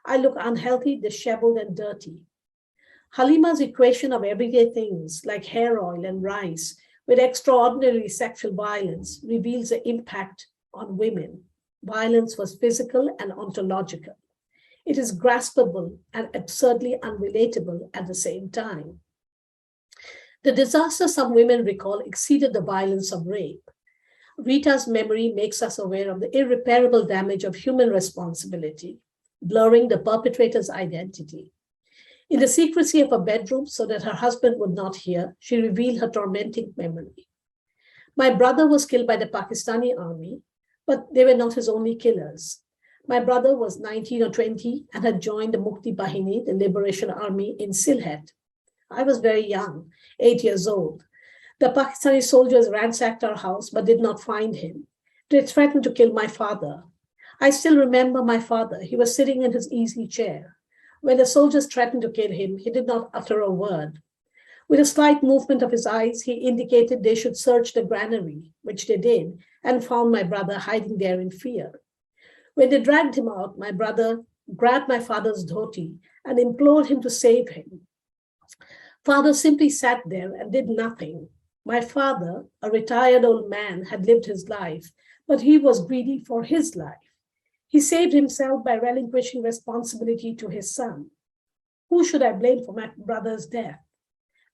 I look unhealthy, disheveled, and dirty. Halima's equation of everyday things like hair oil and rice with extraordinary sexual violence reveals the impact on women. Violence was physical and ontological. It is graspable and absurdly unrelatable at the same time. The disaster some women recall exceeded the violence of rape. Rita's memory makes us aware of the irreparable damage of human responsibility, blurring the perpetrator's identity. In the secrecy of a bedroom, so that her husband would not hear, she revealed her tormenting memory. My brother was killed by the Pakistani army, but they were not his only killers. My brother was 19 or 20 and had joined the Mukti Bahini, the Liberation Army, in Sylhet. I was very young, 8 years old. The Pakistani soldiers ransacked our house but did not find him. They threatened to kill my father. I still remember my father. He was sitting in his easy chair. When the soldiers threatened to kill him, he did not utter a word. With a slight movement of his eyes, he indicated they should search the granary, which they did, and found my brother hiding there in fear. When they dragged him out, my brother grabbed my father's dhoti, and implored him to save him. Father simply sat there and did nothing. My father, a retired old man, had lived his life, but he was greedy for his life. He saved himself by relinquishing responsibility to his son. Who should I blame for my brother's death?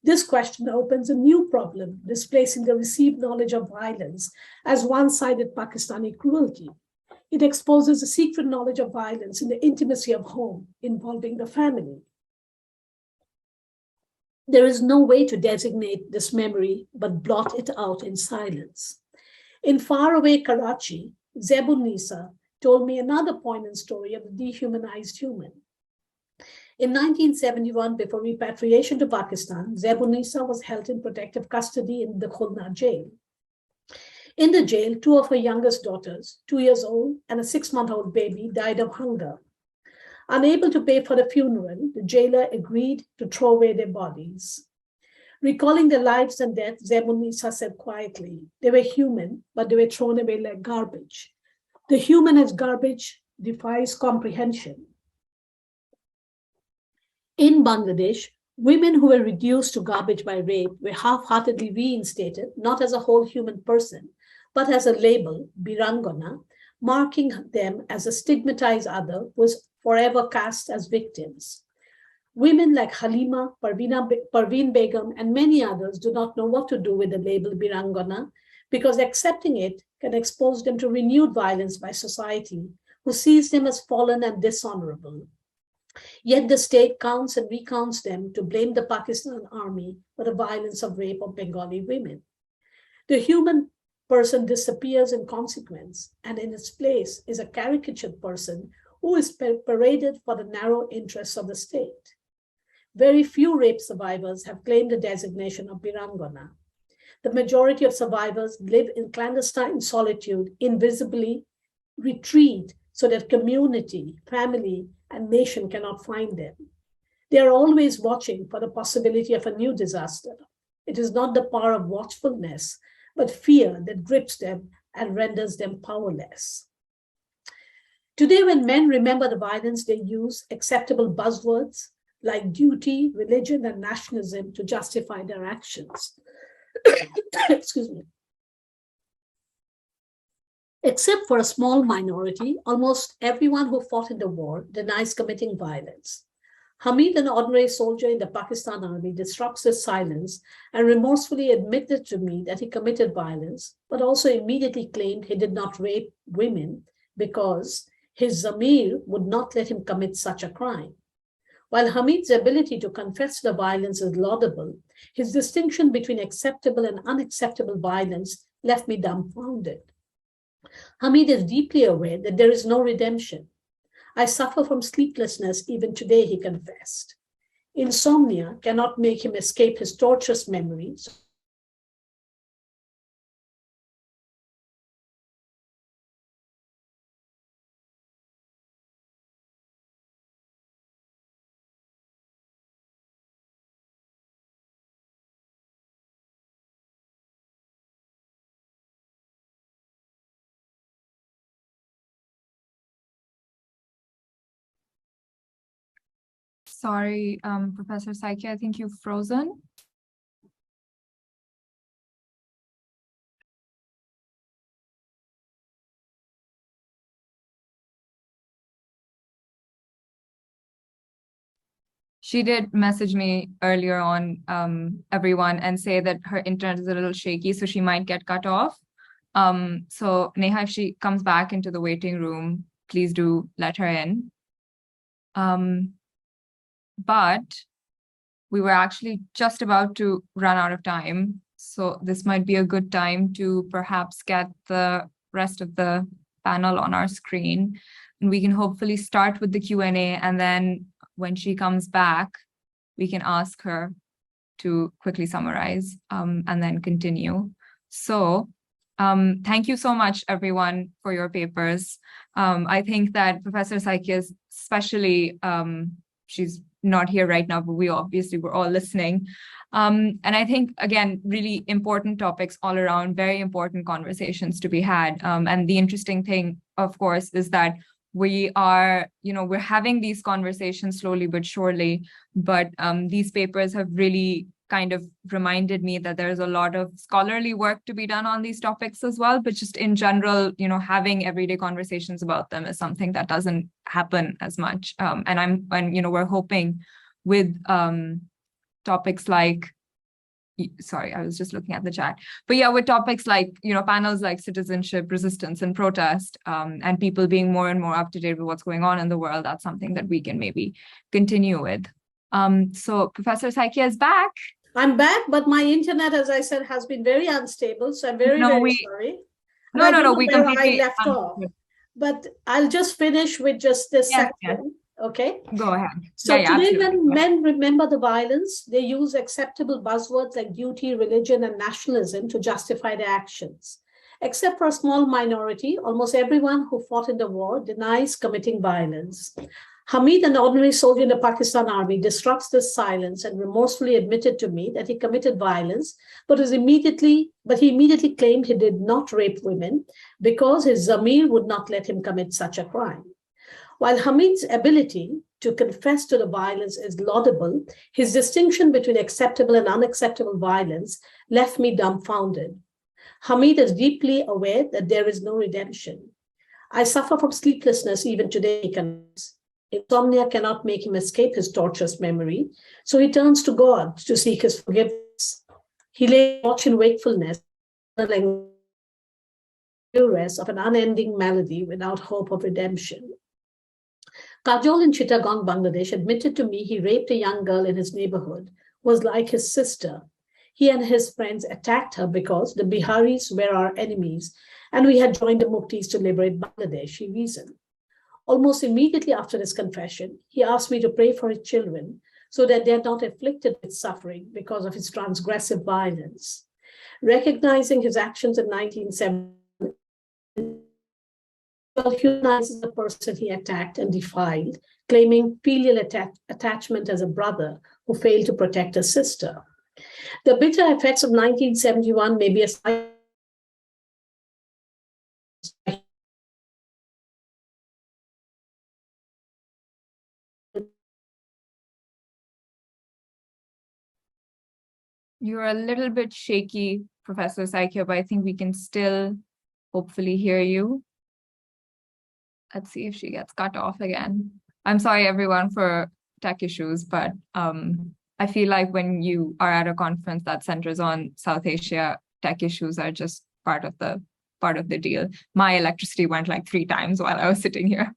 This question opens a new problem, displacing the received knowledge of violence as one-sided Pakistani cruelty. It exposes a secret knowledge of violence in the intimacy of home, involving the family. There is no way to designate this memory but blot it out in silence. In faraway Karachi, Zebun-Nisa told me another poignant story of the dehumanized human. In 1971, before repatriation to Pakistan, Zebun-Nisa was held in protective custody in the Khulna jail. In the jail, two of her youngest daughters, 2 years old and a 6-month-old baby, died of hunger. Unable to pay for the funeral, the jailer agreed to throw away their bodies. Recalling their lives and death, Zebun-Nisa said quietly, they were human, but they were thrown away like garbage. The human as garbage defies comprehension. In Bangladesh, women who were reduced to garbage by rape were half-heartedly reinstated, not as a whole human person, but as a label, Birangana, marking them as a stigmatized other who was forever cast as victims. Women like Halima, Parveen Begum, and many others do not know what to do with the label Birangana because accepting it can expose them to renewed violence by society, who sees them as fallen and dishonorable. Yet the state counts and recounts them to blame the Pakistan army for the violence of rape of Bengali women. The human person disappears in consequence, and in its place is a caricatured person who is paraded for the narrow interests of the state. Very few rape survivors have claimed the designation of Birangana. The majority of survivors live in clandestine solitude, invisibly retreat so that community, family, and nation cannot find them. They are always watching for the possibility of a new disaster. It is not the power of watchfulness, but fear that grips them and renders them powerless. Today, when men remember the violence, they use acceptable buzzwords like duty, religion, and nationalism to justify their actions. Excuse me. Except for a small minority, almost everyone who fought in the war denies committing violence. Hamid, an ordinary soldier in the Pakistan army, disrupts this silence and remorsefully admitted to me that he committed violence, but also immediately claimed he did not rape women because his zamir would not let him commit such a crime. While Hamid's ability to confess the violence is laudable, his distinction between acceptable and unacceptable violence left me dumbfounded. Hamid is deeply aware that there is no redemption. I suffer from sleeplessness even today, he confessed. Insomnia cannot make him escape his torturous memories. Sorry, Professor Saikia, I think you've frozen. She did message me earlier on, everyone, and say that her internet is a little shaky, so she might get cut off. So Neha, if she comes back into the waiting room, please do let her in. But we were actually just about to run out of time. So this might be a good time to perhaps get the rest of the panel on our screen. And we can hopefully start with the Q&A, and then when she comes back, we can ask her to quickly summarize and then continue. So thank you so much, everyone, for your papers. I think that Professor Saikia, especially, she's not here right now, but we obviously were all listening. And I think, again, really important topics all around, very important conversations to be had. And the interesting thing, of course, is that we are, we're having these conversations slowly but surely, but these papers have really kind of reminded me that there's a lot of scholarly work to be done on these topics as well. But just in general, having everyday conversations about them is something that doesn't happen as much. And we're hoping with topics like, sorry, I was just looking at the chat. But yeah, with topics like, panels like citizenship, resistance, and protest, and people being more and more up to date with what's going on in the world, that's something that we can maybe continue with. So Professor Saikia is back. I'm back, but my internet, as I said, has been very unstable. So I'm very sorry. No, we completely I left off. But I'll just finish with just this section. Yes. Okay. Go ahead. So today, when men remember the violence, they use acceptable buzzwords like duty, religion, and nationalism to justify their actions. Except for a small minority, almost everyone who fought in the war denies committing violence. Hamid, an ordinary soldier in the Pakistan army, disrupts this silence and remorsefully admitted to me that he committed violence, but he immediately claimed he did not rape women because his Zamir would not let him commit such a crime. While Hamid's ability to confess to the violence is laudable, his distinction between acceptable and unacceptable violence left me dumbfounded. Hamid is deeply aware that there is no redemption. I suffer from sleeplessness even today. Insomnia cannot make him escape his torturous memory, so he turns to God to seek his forgiveness. He lay watch in wakefulness, the duress of an unending malady without hope of redemption. Kajol in Chittagong, Bangladesh, admitted to me he raped a young girl in his neighborhood who was like his sister. He and his friends attacked her because the Biharis were our enemies and we had joined the Muktis to liberate Bangladesh, he reasoned. Almost immediately after his confession, he asked me to pray for his children so that they are not afflicted with suffering because of his transgressive violence. Recognizing his actions in 1970, humanizes the person he attacked and defiled, claiming filial attachment as a brother who failed to protect a sister. The bitter effects of 1971 may be a You're a little bit shaky, Professor Saikia, but I think we can still hopefully hear you. Let's see if she gets cut off again. I'm sorry, everyone, for tech issues, but I feel like when you are at a conference that centers on South Asia, tech issues are just part of the deal. My electricity went like 3 times while I was sitting here.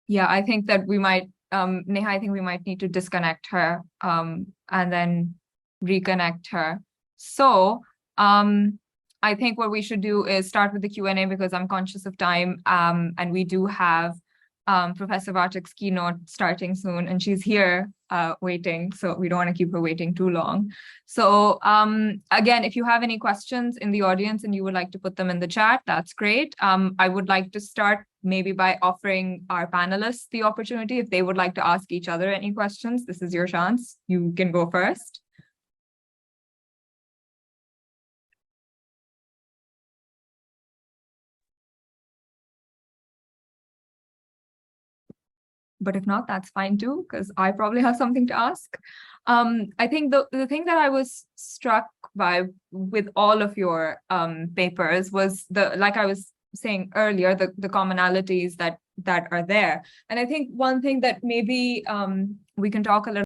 Yeah, I think that we might, Neha, I think we might need to disconnect her and then reconnect her. So I think what we should do is start with the Q&A because I'm conscious of time, and we do have Professor Vartak's keynote starting soon, and she's here waiting, so we don't want to keep her waiting too long. So again, if you have any questions in the audience and you would like to put them in the chat, that's great. I would like to start maybe by offering our panelists the opportunity. If they would like to ask each other any questions, this is your chance. You can go first. But if not, that's fine too, because I probably have something to ask. I think the thing that I was struck by with all of your papers was like I was saying earlier, the commonalities that are there. And I think one thing that maybe we can talk a little